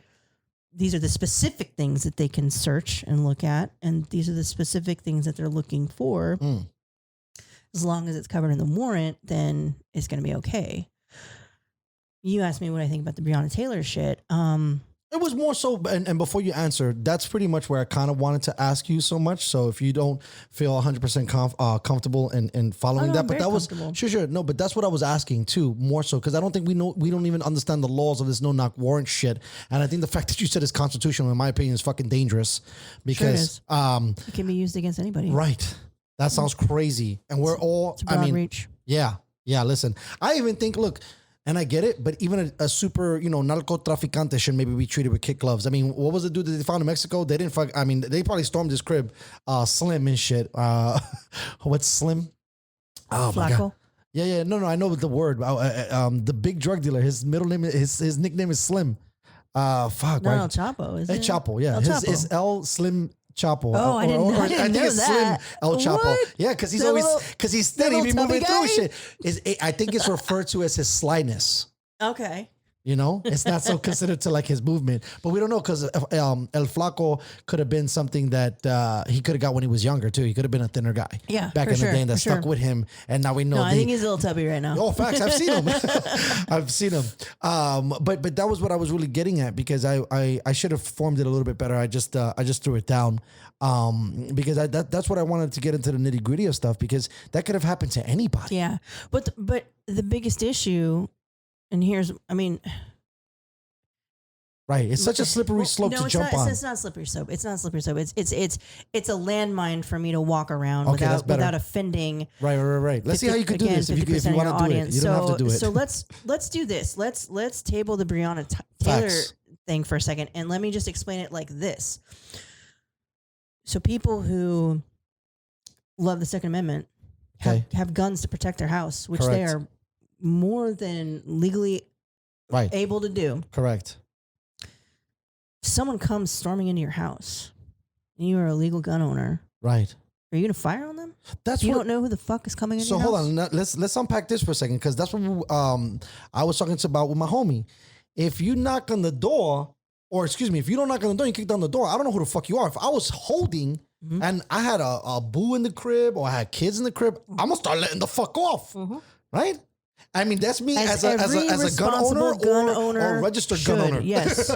These are the specific things that they can search and look at. And these are the specific things that they're looking for. As long as it's covered in the warrant, then it's going to be okay. You asked me what I think about the Breonna Taylor shit. It was more so, and before you answer, that's pretty much where I kind of wanted to ask you so much. So if you don't feel 100% comfortable in following that, but that was sure. No, but that's what I was asking too, more so because I don't think we don't even understand the laws of this no knock warrant shit. And I think the fact that you said it's constitutional, in my opinion, is fucking dangerous because it can be used against anybody. Right. That sounds crazy, and we're all. It's a broad reach. Yeah. Listen, I even think, look. And I get it, but even a super, narcotraficante should maybe be treated with kid gloves. I mean, what was the dude that they found in Mexico? They didn't fuck. I mean, they probably stormed his crib, Slim and shit. What's Slim? Oh, my God. Yeah. No, I know the word. The big drug dealer. His middle name, his nickname is Slim. Fuck. No, right? El Chapo, isn't it? El Chapo, yeah. His El Slim Chapo. Oh, I didn't know it's that. Slim El Chapo. What? Yeah, because he's steady. He moving through shit. I think it's referred to as his slyness. Okay. It's not so considered to like his movement, but we don't know because El Flaco could have been something that he could have got when he was younger too. He could have been a thinner guy. Yeah, back in the day, and that stuck with him, and now we know. No, I think he's a little tubby right now. Oh, facts! I've seen him. But that was what I was really getting at because I should have formed it a little bit better. I just threw it down because that's what I wanted to get into the nitty gritty of stuff because that could have happened to anybody. Yeah, but the biggest issue. And right. It's such a slippery slope to jump on. It's not slippery slope. It's not slippery slope. It's a landmine for me to walk around without offending. Right. Let's see how you can do this if you want to do it. You don't have to do it. So let's do this. Let's table the Breonna Taylor thing for a second, and let me just explain it like this. So people who love the Second Amendment have guns to protect their house, which they are more than legally able to do. Correct. Someone comes storming into your house and you are a legal gun owner. Right. Are you going to fire on them? You don't know who the fuck is coming in your house? So hold on. Let's unpack this for a second because that's what I was talking about with my homie. If you knock on the door, or excuse me, if you don't knock on the door, you kick down the door, I don't know who the fuck you are. If I was holding and I had a boo in the crib or I had kids in the crib, I'm going to start letting the fuck off. Right? I mean, that's me as a gun owner or registered gun owner. Yes.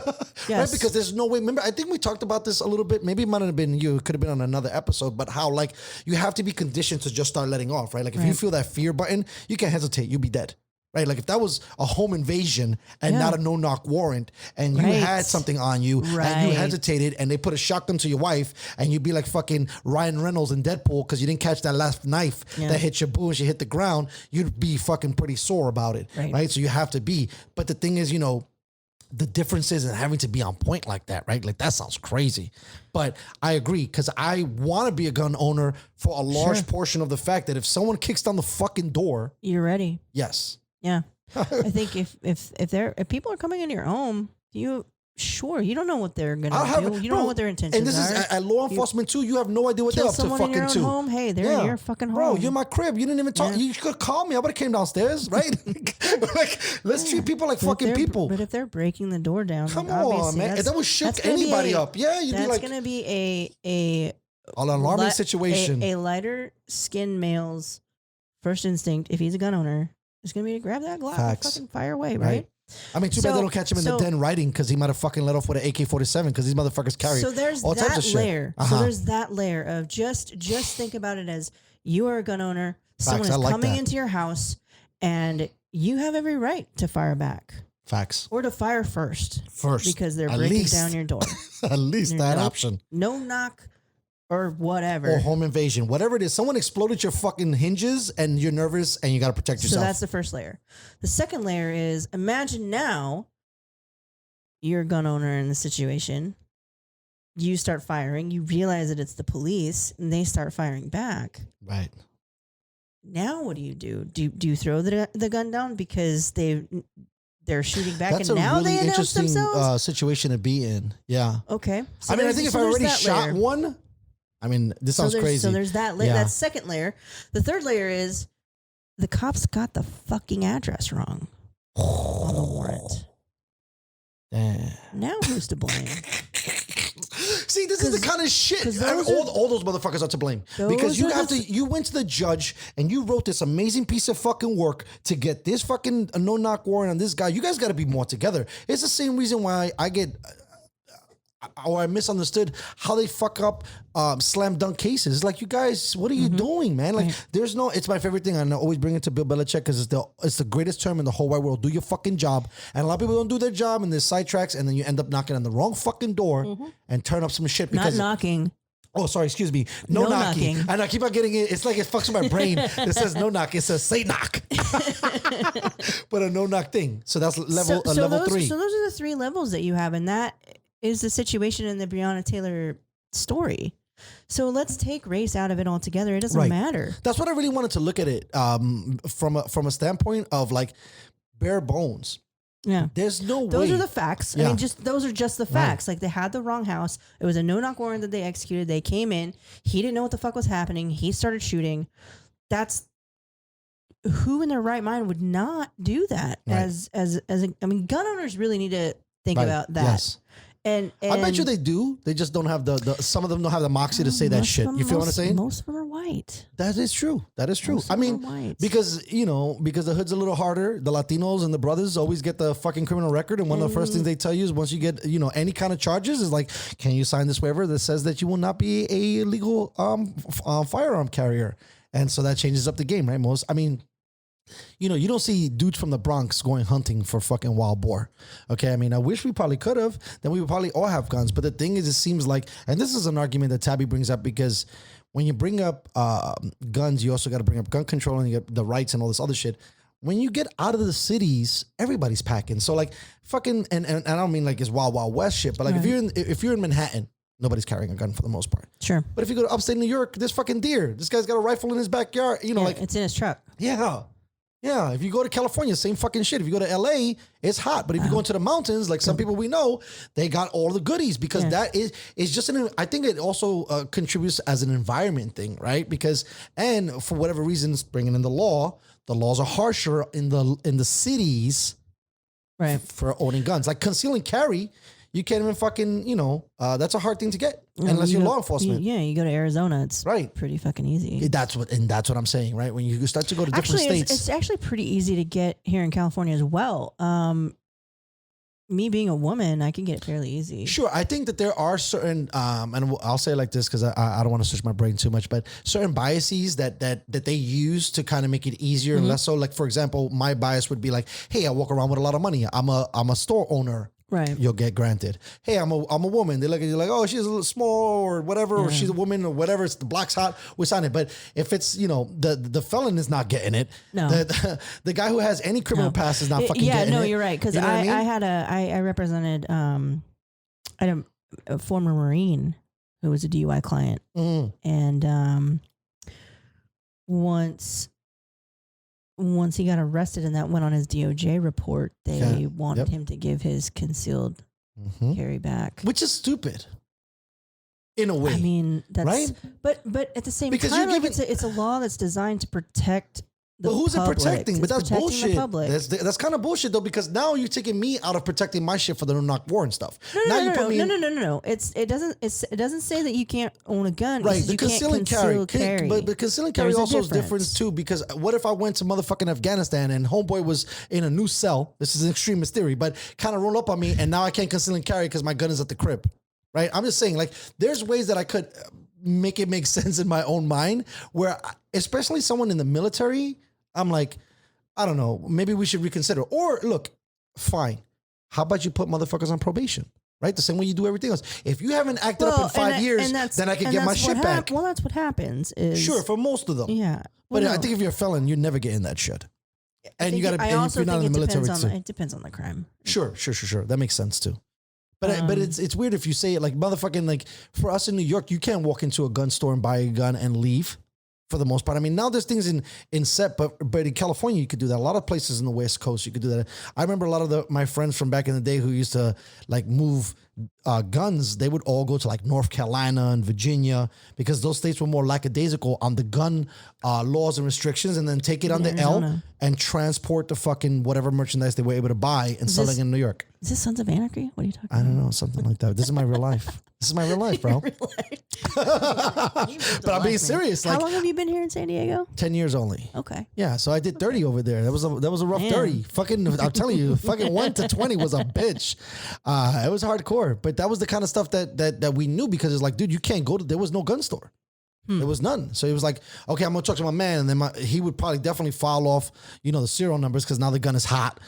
Right? Because there's no way. Remember, I think we talked about this a little bit. Maybe it might have been you. It could have been on another episode. But how, like, you have to be conditioned to just start letting off, right? Like, if you feel that fear button, you can't hesitate. You'll be dead. Right? Like if that was a home invasion and not a no-knock warrant and you had something on you and you hesitated and they put a shotgun to your wife and you'd be like fucking Ryan Reynolds in Deadpool because you didn't catch that last knife that hit your boo and she hit the ground, you'd be fucking pretty sore about it. Right? So you have to be. But the thing is, the difference isn't having to be on point like that, right? Like that sounds crazy. But I agree because I want to be a gun owner for a large portion of the fact that if someone kicks down the fucking door, you're ready. Yes. Yeah. I think if people are coming into your home, you don't know what they're gonna do. You don't know what their intentions are. And this is at law enforcement too. You have no idea what they're up to fucking in your own home. Hey, they're in your fucking home. Bro, you're in my crib. You didn't even talk. You could call me. I would have came downstairs, right? Like, let's treat people like fucking people. But if they're breaking the door down, come on, man. That would shook anybody up. Yeah, you'd be like, that's gonna be an alarming situation. A lighter skinned male's first instinct, if he's a gun owner, is going to be to grab that Glock and fucking fire away, right? I mean, too bad they don't catch him in the den writing because he might have fucking let off with an AK-47 because these motherfuckers carry all types of shit. So there's that layer of just think about it as you are a gun owner. Someone is coming into your house and you have every right to fire back. Facts. Or to fire first. Because they're breaking down your door. At least that option. No knock. Or whatever. Or home invasion. Whatever it is. Someone exploded your fucking hinges and you're nervous and you got to protect yourself. So that's the first layer. The second layer is imagine now you're a gun owner in the situation. You start firing. You realize that it's the police and they start firing back. Right. Now what do? Do you throw the gun down because they're shooting back that's and now really they announce themselves? Situation to be in. Yeah. Okay. So I mean, I think if I already shot one, I mean, this sounds crazy. So there's that that second layer. The third layer is the cops got the fucking address wrong on the warrant. Damn. Now who's to blame? See, this is the kind of shit. All those motherfuckers are to blame because you went to the judge and you wrote this amazing piece of fucking work to get this fucking no-knock warrant on this guy. You guys got to be more together. It's the same reason why I misunderstood how they fuck up slam dunk cases. Like, you guys, what are you doing, man? Like, there's no. It's my favorite thing. I always bring it to Bill Belichick because it's the greatest term in the whole wide world. Do your fucking job. And a lot of people don't do their job and there's sidetracks, and then you end up knocking on the wrong fucking door and turn up some shit because not knocking. Oh, sorry, excuse me. No knocking. And I keep on getting it. It's like it fucks with my brain. It says no knock. It says say knock. But a no knock thing. So that's level 3. So those are the 3 levels that you have, and that is the situation in the Breonna Taylor story. So let's take race out of it altogether. It doesn't matter. That's what I really wanted to look at it from a standpoint of like bare bones. Yeah. There's no way. Those are the facts. Yeah. I mean, those are just the facts. Like, they had the wrong house. It was a no-knock warrant that they executed. They came in. He didn't know what the fuck was happening. He started shooting. That's who in their right mind would not do that I mean, gun owners really need to think about that. Yes. And I bet you they do. They just don't have the some of them don't have the moxie to say that shit. You feel what I'm saying? Most of them are white. That is true. I mean, because the hood's a little harder. The Latinos and the brothers always get the fucking criminal record, and one of the first things they tell you is once you get any kind of charges is like, can you sign this waiver that says that you will not be a legal firearm carrier? And so that changes up the game, right? You don't see dudes from the Bronx going hunting for fucking wild boar. Okay. I mean, I wish we probably could have. Then we would probably all have guns. But the thing is, it seems like, and this is an argument that Tabby brings up, because when you bring up guns, you also got to bring up gun control and you get the rights and all this other shit. When you get out of the cities, everybody's packing. So like fucking, and I don't mean like it's wild, wild west shit, but like if you're in Manhattan, nobody's carrying a gun for the most part. Sure. But if you go to upstate New York, there's fucking deer. This guy's got a rifle in his backyard. Like it's in his truck. Yeah. Yeah, if you go to California, same fucking shit. If you go to LA, it's hot. But if you go into the mountains, like some people we know, they got all the goodies because that is just I think it also contributes as an environment thing, right? Because, and for whatever reasons, bringing in the laws are harsher in the cities, right, for owning guns. Like conceal and carry, you can't even fucking, that's a hard thing to get unless you're law enforcement. You go to Arizona, it's pretty fucking easy. That's what I'm saying, right? When you start to go to different states. It's actually pretty easy to get here in California as well. Me being a woman, I can get it fairly easy. Sure. I think that there are certain, and I'll say it like this because I don't want to switch my brain too much, but certain biases that they use to kind of make it easier and less so. Like, for example, my bias would be like, hey, I walk around with a lot of money. I'm a store owner. Right. You'll get granted. Hey, I'm a woman. They look at you like, oh, she's a little small or whatever, or she's a woman or whatever. It's the black's hot. We sign it. But if it's, the felon is not getting it. No. The guy who has any criminal past is not fucking getting it. Yeah, no, you're right. Because I represented a former Marine who was a DUI client. And once he got arrested and that went on his DOJ report, they wanted him to give his concealed carry back. Which is stupid. In a way. I mean, that's right. But at the same time, it's a law that's designed to protect the public. Who's it protecting? But that's bullshit. That's kind of bullshit though, because now you're taking me out of protecting my shit for the no-knock warrant stuff. No. It doesn't say that you can't own a gun. Right. The conceal and carry. But the conceal and carry also is different too, because what if I went to motherfucking Afghanistan and homeboy was in a new cell? This is an extremist theory, but kind of roll up on me, and now I can't conceal and carry because my gun is at the crib. Right. I'm just saying, like, there's ways that I could make it make sense in my own mind where, especially someone in the military, I'm like, I don't know, maybe we should reconsider. Or look, fine. How about you put motherfuckers on probation? Right? The same way you do everything else. If you haven't acted up in 5 years, then I can get my shit back. Well, that's what happens. Sure, for most of them. Yeah. But I think if you're a felon, you're never getting that shit. And you got to, and if you're not in the military too. It depends on the crime. Sure. That makes sense too. But it's weird if you say it like motherfucking, like for us in New York, you can't walk into a gun store and buy a gun and leave for the most part. I mean, now there's things in set, but in California you could do that. A lot of places in the West Coast you could do that. I remember a lot of my friends from back in the day who used to like move guns. They would all go to like North Carolina and Virginia because those states were more lackadaisical on the gun laws and restrictions, and then take it on the L and transport the fucking whatever merchandise they were able to buy and selling in New York. Is this Sons of Anarchy? What are you talking about? I don't know, something like that. This is my real life. This is my real life, bro. But I'm being serious. Like, how long have you been here in San Diego? 10 years only. Okay. Yeah, so I did 30 over there. That was a rough 30. Fucking, I'm telling you, fucking 1 to 20 was a bitch. It was hardcore, but that was the kind of stuff that we knew because it's like, dude, you can't go to. There was no gun store. There was none. So he was like, okay, I'm going to talk to my man. And then he would probably definitely file off, the serial numbers because now the gun is hot.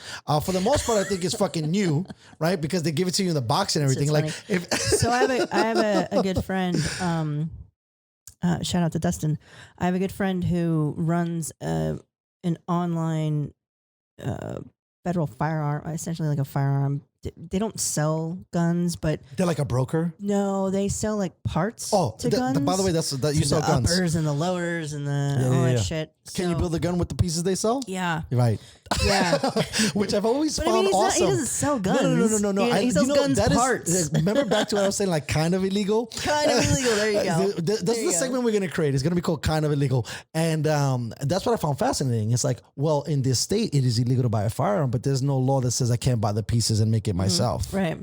For the most part, I think it's fucking new, right? Because they give it to you in the box and everything. Like, so I have a good friend. Shout out to Dustin. I have a good friend who runs an online federal firearm, essentially like a firearm. They don't sell guns, but they're like a broker. No, they sell like parts to guns. By the way, you sell the guns. Uppers and the lowers and all that shit. Can you build a gun with the pieces they sell? Yeah. Right. Yeah. Which I've always but found awesome. He doesn't sell guns. No. He sells guns parts. Remember back to what I was saying, like kind of illegal? Kind of illegal. There you go. That's the segment we're going to create. It's going to be called Kind of Illegal. And that's what I found fascinating. It's like, well, in this state, it is illegal to buy a firearm, but there's no law that says I can't buy the pieces and make it myself. Right.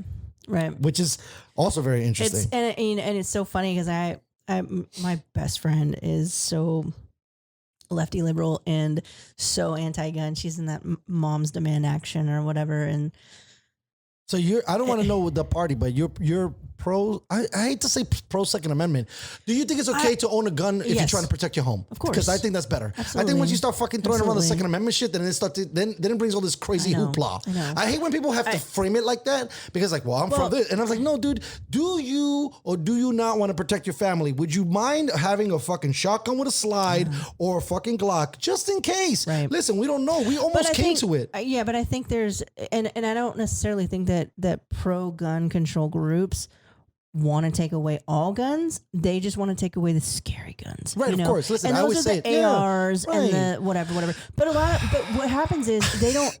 Which is also very interesting. And it's so funny because my best friend is so lefty liberal and so anti-gun. She's in that Moms Demand Action or whatever. And so I don't want to know the party, but you're pro. I hate to say pro Second Amendment. Do you think it's okay to own a gun if you're trying to protect your home? Of course, because I think that's better. Absolutely. I think once you start fucking throwing around the Second Amendment shit, then it brings all this crazy hoopla. I hate when people have to frame it like that because like, well, I'm from this, and I was like, no, dude, do you or do you not want to protect your family? Would you mind having a fucking shotgun with a slide or a fucking Glock just in case? Right. Listen, we don't know. We almost came to it. Yeah, but I think there's and I don't necessarily think that pro gun control groups want to take away all guns. They just want to take away the scary guns. Right, of course. Listen, and I always say the ARs and the whatever. But but what happens is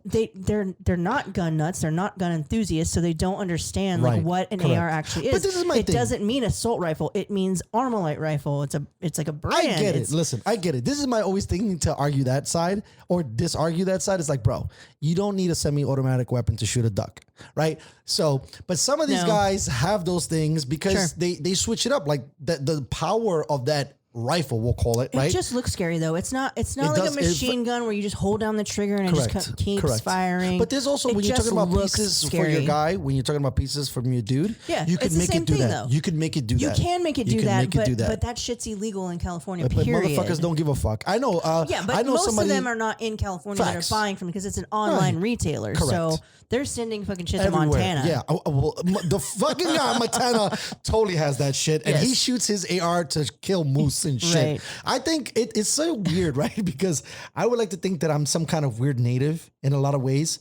they're not gun nuts. They're not gun enthusiasts, so they don't understand like what an AR actually is. But this is my thing. It doesn't mean assault rifle. It means Armalite rifle. It's like a brand. I get it. Listen, I get it. This is my always thinking to argue that side or disargue that side. It's like, bro, you don't need a semi-automatic weapon to shoot a duck, right? So, but some of these guys have those things because they switch it up, like the power of that rifle, we'll call it, right? It just looks scary though. It's not like a machine gun where you just hold down the trigger and it just keeps firing. But there's also when you're talking about pieces for your guy, when you're talking about pieces from your dude, you could make it do that. You could make it do that. You can make it do that, but that shit's illegal in California. But motherfuckers don't give a fuck. I know. But I know most of them are not in California that are buying from because it's an online retailer. So they're sending fucking shit everywhere. To Montana. Yeah, well, the fucking guy in Montana totally has that shit, and he shoots his AR to kill moose and shit. Right. I think it's so weird, right? Because I would like to think that I'm some kind of weird native in a lot of ways,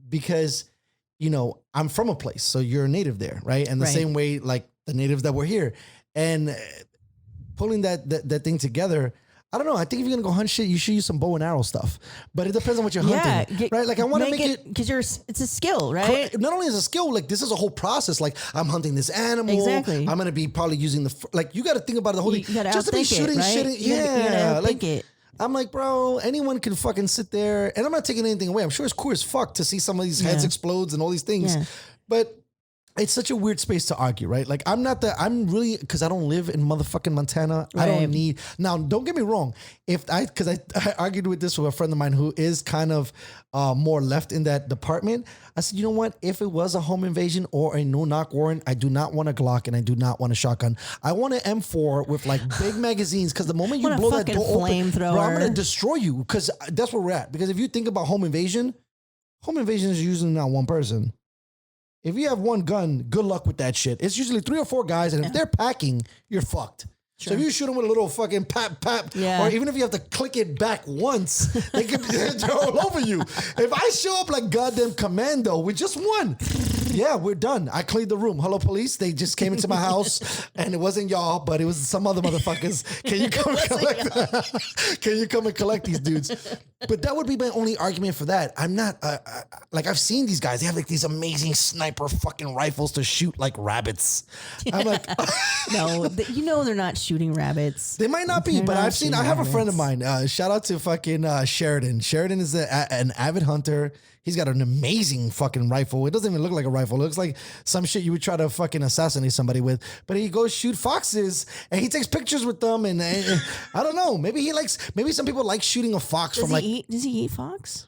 because I'm from a place, so you're a native there, right? And the same way, like the natives that were here, and pulling that thing together. I don't know. I think if you're gonna go hunt shit, you should use some bow and arrow stuff. But it depends on what you're hunting, right? Like I want to make it because it's a skill, right? Not only is a skill, like this is a whole process. Like I'm hunting this animal. Exactly. I'm gonna be probably using you got to think about the whole thing. Just to be shooting shit. I'm like, bro, anyone can fucking sit there, and I'm not taking anything away. I'm sure it's cool as fuck to see some of these heads explodes and all these things, but. It's such a weird space to argue, right? Like I'm really, because I don't live in motherfucking Montana. Right. I don't need, now don't get me wrong. Because I argued with this with a friend of mine who is kind of more left in that department. I said, you know what? If it was a home invasion or a no-knock warrant, I do not want a Glock and I do not want a shotgun. I want an M4 with like big magazines because the moment you blow that door open, bro, I'm going to destroy you because that's where we're at. Because if you think about home invasion is usually not one person. If you have one gun, good luck with that shit. It's usually 3 or 4 guys, and if they're packing, you're fucked. Sure. So if you shoot them with a little fucking pap, or even if you have to click it back once, they're all over you. If I show up like goddamn Commando with just one, Yeah, we're done. I cleaned the room. Hello, police. They just came into my house, and it wasn't y'all, but it was some other motherfuckers. Can you come and collect? Can you come and collect these dudes? But that would be my only argument for that. I'm not like I've seen these guys. They have like these amazing sniper fucking rifles to shoot like rabbits. I'm like, No, they're not shooting rabbits. they might not be, They're but not I've seen. shooting I have a friend of rabbits. mine. Shout out to fucking Sheridan. Sheridan is an avid hunter. He's got an amazing fucking rifle. It doesn't even look like a rifle. It looks like some shit you would try to fucking assassinate somebody with. But he goes shoot foxes and he takes pictures with them. And I don't know. Maybe some people like shooting a fox Does he eat fox?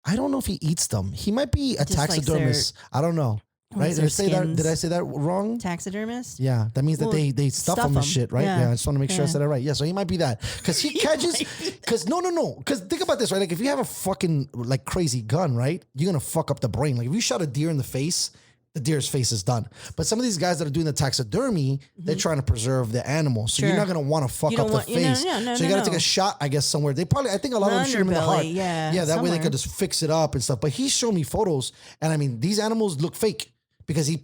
I don't know if he eats them. He might be a Just likes taxidermist. I don't know. Right? their Did I say skins. that wrong? Taxidermist? Yeah, that means that Well, they stuff stuff them and 'em. shit, right? Yeah. Yeah, I just want to make sure I Yeah. said it right. Yeah, so he might be that because he catches. Because no. Because think about this, right? Like if you have a fucking like crazy gun, right? You're gonna fuck up the brain. Like if you shot a deer in the face, the deer's face is done. But some of these guys that are doing the taxidermy, they're trying to preserve the animal, so you're Sure. not gonna want to fuck You up don't the want- face. no, So you gotta take a shot, I guess, somewhere. They probably, I think a lot of them shoot him in the heart. Underbelly, yeah, yeah. That way they somewhere. could just fix it up and stuff. But he showed me photos, and I mean, these animals look fake because he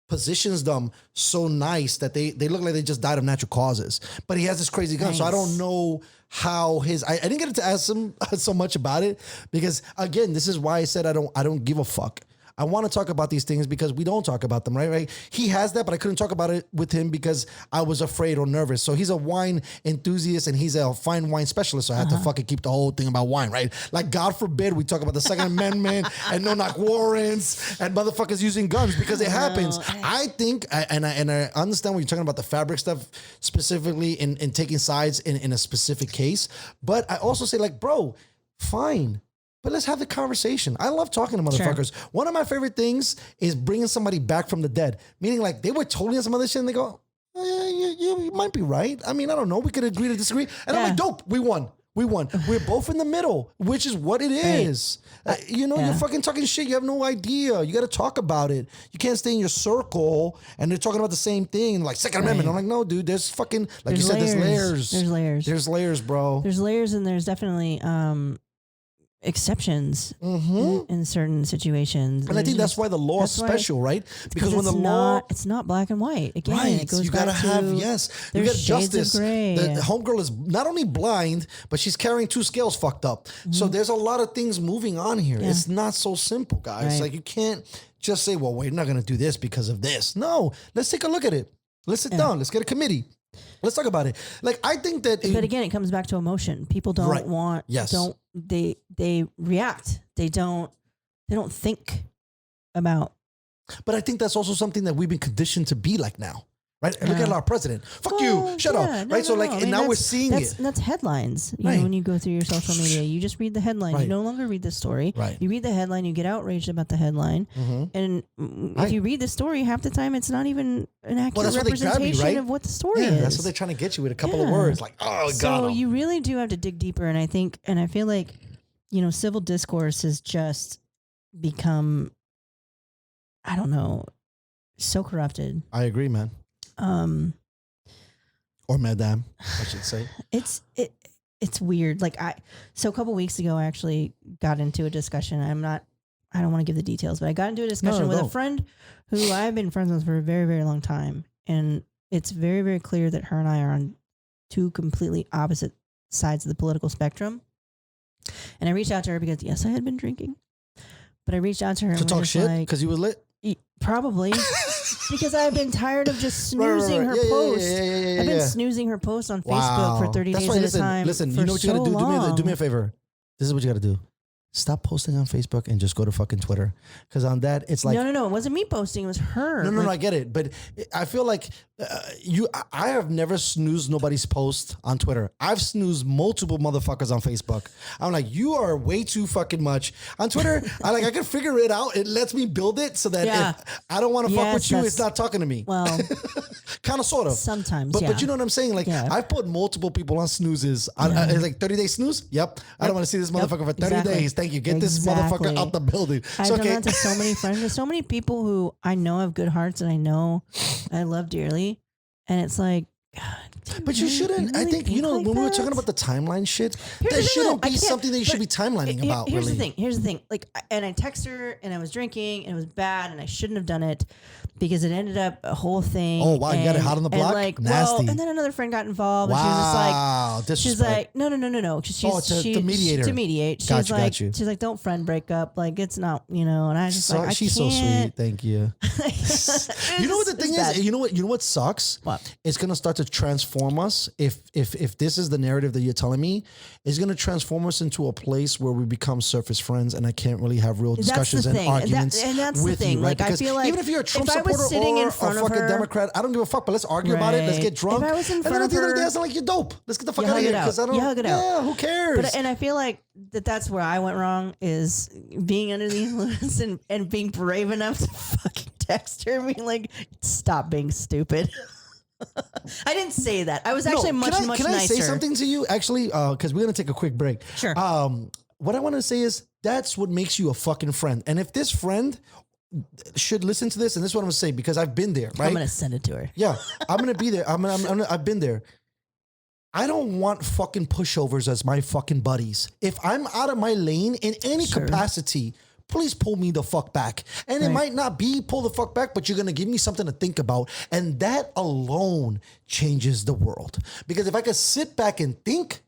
positions them so nice that they look like they just died of natural causes. But he has this crazy gun, so I don't Nice. know how I didn't get to ask him so much about it because again, this is why I said I don't give a fuck. I want to talk about these things because we don't talk about them, right? He has that, but I couldn't talk about it with him because I was afraid or nervous. So he's a wine enthusiast and he's a fine wine specialist. So I had to fucking keep the whole thing about wine, right? Like God forbid we talk about the Second Amendment and no knock warrants and motherfuckers using guns because it happens. I think, and I understand when you're talking about the fabric stuff specifically in taking sides in a specific case. But I also say like, bro, fine. But let's have the conversation. I love talking to motherfuckers. Sure. One of my favorite things is bringing somebody back from the dead. Meaning like they were totally on some other shit and they go, you might be right. I mean, I don't know. We could agree to disagree. And I'm like, dope. We won. We're both in the middle, which is what it is. You're fucking talking shit. You have no idea. You got to talk about it. You can't stay in your circle and they're talking about the same thing. Like Second Amendment. I'm like, no, dude, there's fucking, like There's you said, there's layers. layers. There's layers. There's layers, bro. There's layers, and there's definitely exceptions in certain situations. And I think that's why the law is special, right? Because when the law, it's not black and white. Again, right, it goes you back gotta to have you there's got shades justice. of gray. The homegirl is not only blind, but she's carrying two scales fucked up. So there's a lot of things moving on here. Yeah. It's not so simple, guys. Right. Like you can't just say, "Well, we're not gonna do this because of this." No, let's take a look at it. Let's sit down. Let's get a committee. Let's talk about it. Like I think that, But again, it comes back to emotion. People don't Right. want. Yes. They react. They don't think about. but I think that's also something that we've been conditioned to be like now. Right? And look Yeah. at our president. Fuck Well, you. Shut yeah, up. no, Right? So no, like, no. I and mean, now we're that's- seeing that's, it. That's headlines. You Right. know, when you go through your social media, you just read the headline. Right. You no longer read the story. Right. You read the headline. You get outraged about the headline. And if you read the story, half the time it's not even an accurate that's what they grab you, representation right? of what the story Yeah, is. that's what they're trying to get you with a couple of Yeah. words. Like, oh, So God. you really do have to dig deeper. And I think, and I feel like, civil discourse has just become, I don't know, so corrupted. I agree, man. Or madame, I should say. It's weird. So a couple weeks ago, I actually got into a discussion. I don't want to give the details, but I got into a discussion with a friend who I've been friends with for a very, very long time. And it's very, very clear that her and I are on two completely opposite sides of the political spectrum. And I reached out to her because, yes, I had been drinking, but I reached out to her To and talk was shit like, because you were lit? probably because I've been tired of just snoozing her post. I've been snoozing her post on Facebook for 30 days at a time. Listen, for you know what you got to do? long. Do me a favor. This is what you got to do. Stop posting on Facebook and just go to fucking Twitter. Because on that, it's like... No. It wasn't me posting. It was her. No, I get it. But I feel like I have never snoozed nobody's post on Twitter. I've snoozed multiple motherfuckers on Facebook. I'm like, you are way too fucking much. On Twitter, I can figure it out. It lets me build it so that if I don't want to fuck with you, it's not talking to me. Well, kind of, sort of. sometimes, But you know what I'm saying? Like, I've put multiple people on snoozes. It's like 30-day snooze? Yep. I don't want to see this motherfucker for 30 days. Thank you. Get this motherfucker out the building. I've done that to so many friends. There's so many people who I know have good hearts and I know I love dearly. And it's like, God, But you shouldn't. I think, when we were talking about the timeline shit, that shouldn't be something that you should be timelining about, Here's really. Here's the thing. Like, and I text her and I was drinking and it was bad and I shouldn't have done it because it ended up a whole thing. Oh, wow. You got it hot on the block? And like, Nasty. Well, and then another friend got involved. Wow. And she was just like, Disrespect. she's like, no. To mediate her. To mediate. Got you. She's like, don't friend break up. Like, it's not, and I just like, she's so sweet. Thank you. You know what the thing is? You know what sucks? What? It's gonna start to transform us. If this is the narrative that you're telling me, it's gonna transform us into a place where we become surface friends, and I can't really have real discussions and arguments that's with the thing. you, right? Like, because I feel like even if you're a Trump if I was supporter sitting or in a front of fucking her- Democrat, I don't give a fuck. But let's argue about it. Let's get drunk. If I was in and front then at of the end of the day, her- I'm like, you're dope. Let's get the fuck You out of hug here it out. because I don't. You hug it out. Yeah, who cares? And I feel like that's where I went wrong is being under the influence and being brave enough to fucking text her and being like, stop being stupid. I didn't say that. I was actually much Can nicer. I say something to you? Actually, because we're gonna take a quick break. Sure. What I want to say is that's what makes you a fucking friend. And if this friend should listen to this, and this is what I'm gonna say because I've been there, right? I'm gonna send it to her. Yeah, I'm gonna be there. I've been there. I don't want fucking pushovers as my fucking buddies. If I'm out of my lane in any capacity, please pull me the fuck back. And it might not be pull the fuck back, but you're going to give me something to think about. And that alone changes the world. Because if I could sit back and think,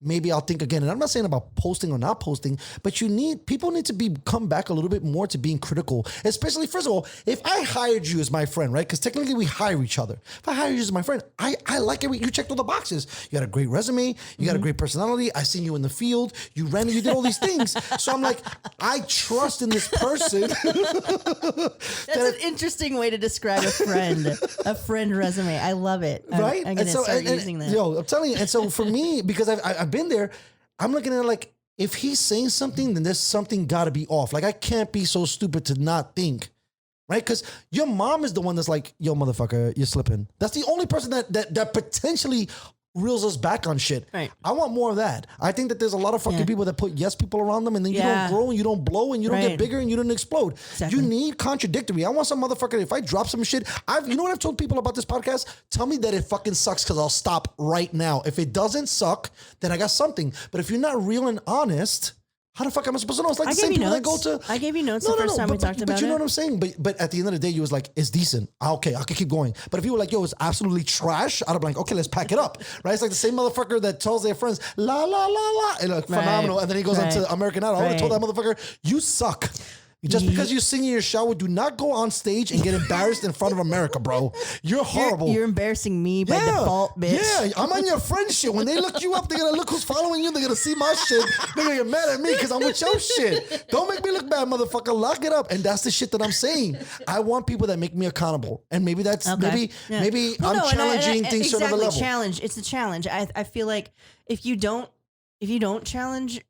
maybe I'll think again. And I'm not saying about posting or not posting, but people need to come back a little bit more to being critical. Especially, first of all, if I hired you as my friend, right? Because technically we hire each other. If I hire you as my friend, I like you checked all the boxes. You got a great resume. You got a great personality. I seen you in the field. You ran and you did all these things. So I'm like, I trust in this person. That's an interesting way to describe a friend resume. I love it. Right? I'm going to start using that. Yo, I'm telling you. And so for me, because I've been there, I'm looking at it like, if he's saying something, then there's something got to be off. Like, I can't be so stupid to not think, right? Because your mom is the one that's like, yo, motherfucker, you're slipping. That's the only person that potentially reels us back on shit. Right. I want more of that. I think that there's a lot of fucking people that put yes people around them, and then you don't grow and you don't blow and you don't get bigger and you don't explode. Exactly. You need contradictory. I want some motherfucker, if I drop some shit, you know what I've told people about this podcast? Tell me that it fucking sucks because I'll stop right now. If it doesn't suck, then I got something. But if you're not real and honest, how the fuck am I supposed to know? It's like the same people that go to... I gave you notes the first time we talked about it. But you know what I'm saying? But at the end of the day, you was like, it's decent. Okay, I can keep going. But if you were like, yo, it's absolutely trash, I'd be like, okay, let's pack it up. Right? It's like the same motherfucker that tells their friends, la, la, la, la, and like, phenomenal. And then he goes on to American Idol. I would have told that motherfucker, you suck. Just because you sing in your shower, do not go on stage and get embarrassed in front of America, bro. You're horrible. You're embarrassing me by default, bitch. Yeah, I'm on your friend shit. When they look you up, they're going to look who's following you. They're going to see my shit. They're going to get mad at me because I'm with your shit. Don't make me look bad, motherfucker. Lock it up. And that's the shit that I'm saying. I want people that make me accountable. And maybe that's, maybe I'm challenging things to another level. Challenge. It's a challenge. I feel like if you don't challenge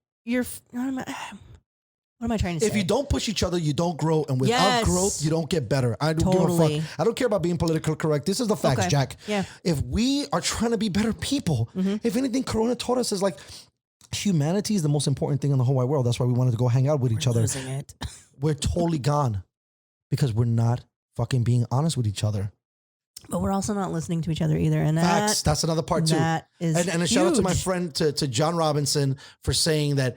what am I trying to say? If you don't push each other, you don't grow. And without growth, you don't get better. I don't give a fuck. I don't care about being politically correct. This is the facts, Jack. Yeah. If we are trying to be better people, if anything, Corona taught us is like, humanity is the most important thing in the whole wide world. That's why we wanted to go hang out with each other. Losing it. We're totally gone because we're not fucking being honest with each other. But we're also not listening to each other either. And facts. That's another part too. That is and a shout out to my friend, to John Robinson, for saying that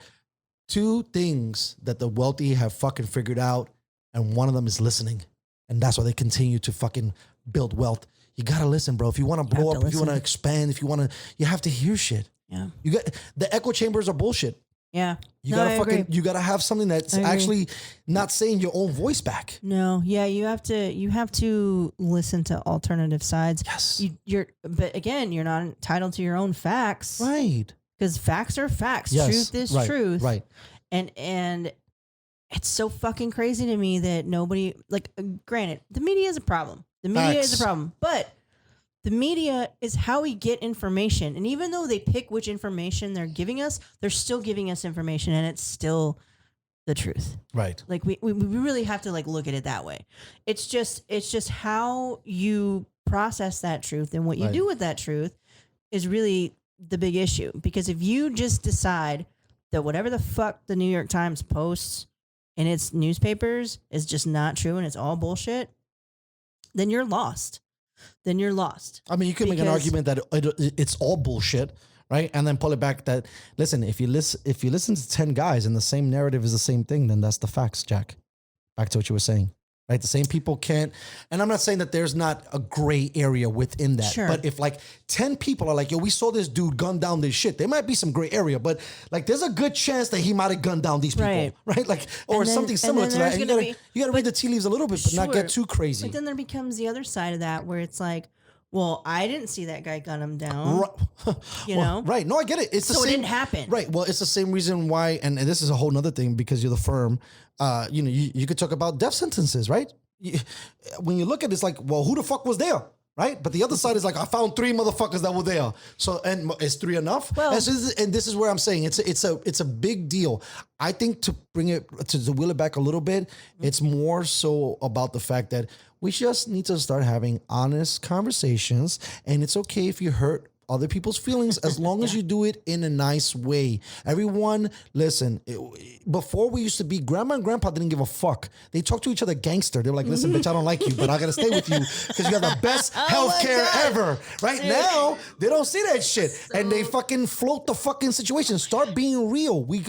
2 things that the wealthy have fucking figured out, and one of them is listening. And that's why they continue to fucking build wealth. You gotta listen, bro. If you want to blow up, if you want to expand, you have to hear shit. Yeah. You got the echo chambers are bullshit. Yeah. You gotta have something that's actually not saying your own voice back. No. Yeah. You have to listen to alternative sides. Yes. But again, you're not entitled to your own facts. Right. Because facts are facts. Yes, Truth is truth. Right. And it's so fucking crazy to me that nobody, like, granted, the media is a problem. The media is a problem. But the media is how we get information. And even though they pick which information they're giving us, they're still giving us information, and it's still the truth. Right. Like, we really have to, like, look at it that way. It's just how you process that truth and what you do with that truth is really the big issue. Because if you just decide that whatever the fuck the New York Times posts in its newspapers is just not true and it's all bullshit, then you're lost. then you're lost. I mean, you could make an argument that it's all bullshit, right? And then pull it back that, listen, if you listen to 10 guys and the same narrative is the same thing, then that's the facts, Jack. Back to what you were saying. Right, the same people can't, and I'm not saying that there's not a gray area within that. Sure. But if like 10 people are like, yo, we saw this dude gun down this shit, there might be some gray area, but like there's a good chance that he might have gunned down these people, right? Like, or something similar to that. And you gotta read the tea leaves a little bit, but not get too crazy. But then there becomes the other side of that where it's like, well, I didn't see that guy gun him down. You know? Right. No, I get it. It's the same. So it didn't happen. Right. Well, it's the same reason why, and this is a whole nother thing because you're the firm, you could talk about death sentences, right? When you look at it, it's like, well, who the fuck was there? Right? But the other side is like, I found 3 motherfuckers that were there. So, and is 3 enough? Well, and this is where I'm saying it's a big deal. I think to bring it, to wheel it back a little bit, it's more so about the fact that we just need to start having honest conversations, and it's okay if you hurt other people's feelings as long as you do it in a nice way. Everyone, listen, before we used to be, grandma and grandpa didn't give a fuck. They talked to each other gangster. They were like, listen, bitch, I don't like you, but I got to stay with you because you got the best healthcare ever. Right now, they don't see that shit. And they fucking float the fucking situation. Start being real. We've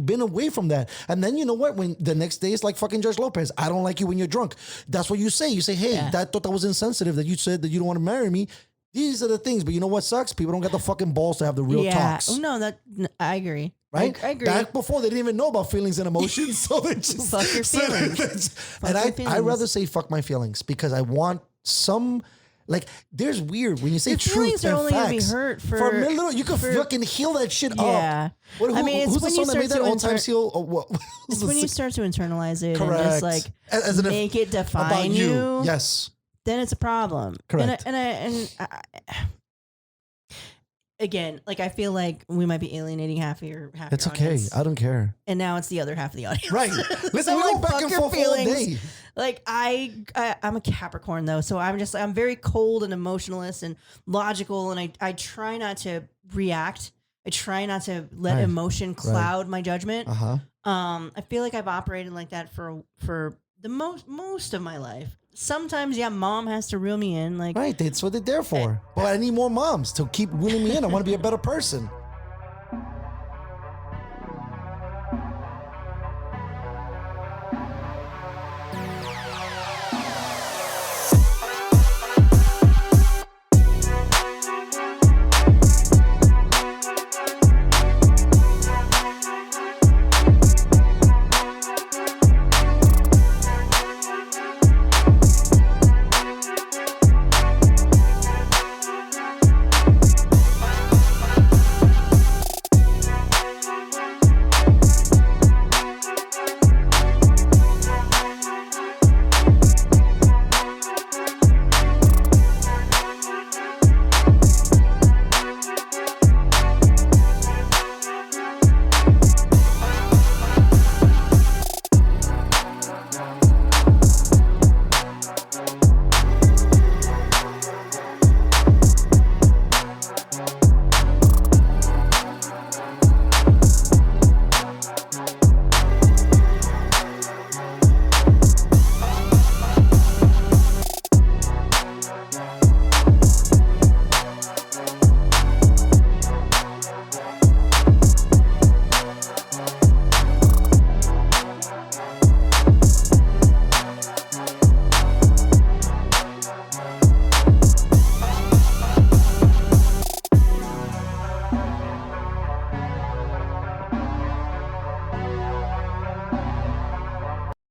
been away from that. And then you know what? When the next day it's like fucking Judge Lopez, I don't like you when you're drunk. That's what you say. You say, hey, I thought that was insensitive that you said that you don't want to marry me. These are the things, but you know what sucks? People don't get the fucking balls to have the real talks. Oh, no, I agree. Right? I agree. Back before, they didn't even know about feelings and emotions, so they just fuck your feelings. I'd rather say fuck my feelings because I want some. Like, there's weird when you say your truth and only facts. Gonna be hurt for a little, you can fucking heal that shit up. Yeah. I mean, who's the song that made that? All Time Seal? Or what? It's when you start to internalize it Correct. and just like As make it define you. Yes. Then it's a problem. Correct. And I again, like I feel like we might be alienating half your It's okay. audience. I don't care. And now it's the other half of the audience. Right. Listen, we go back and forth all day. Like I'm a Capricorn though, so I'm very cold and emotionalist and logical, and I try not to react. I try not to let emotion cloud my judgment. I feel like I've operated like that for the most of my life. Sometimes, mom has to reel me in. Like, right, that's what they're there for. But I need more moms to keep reeling me in. I want to be a better person.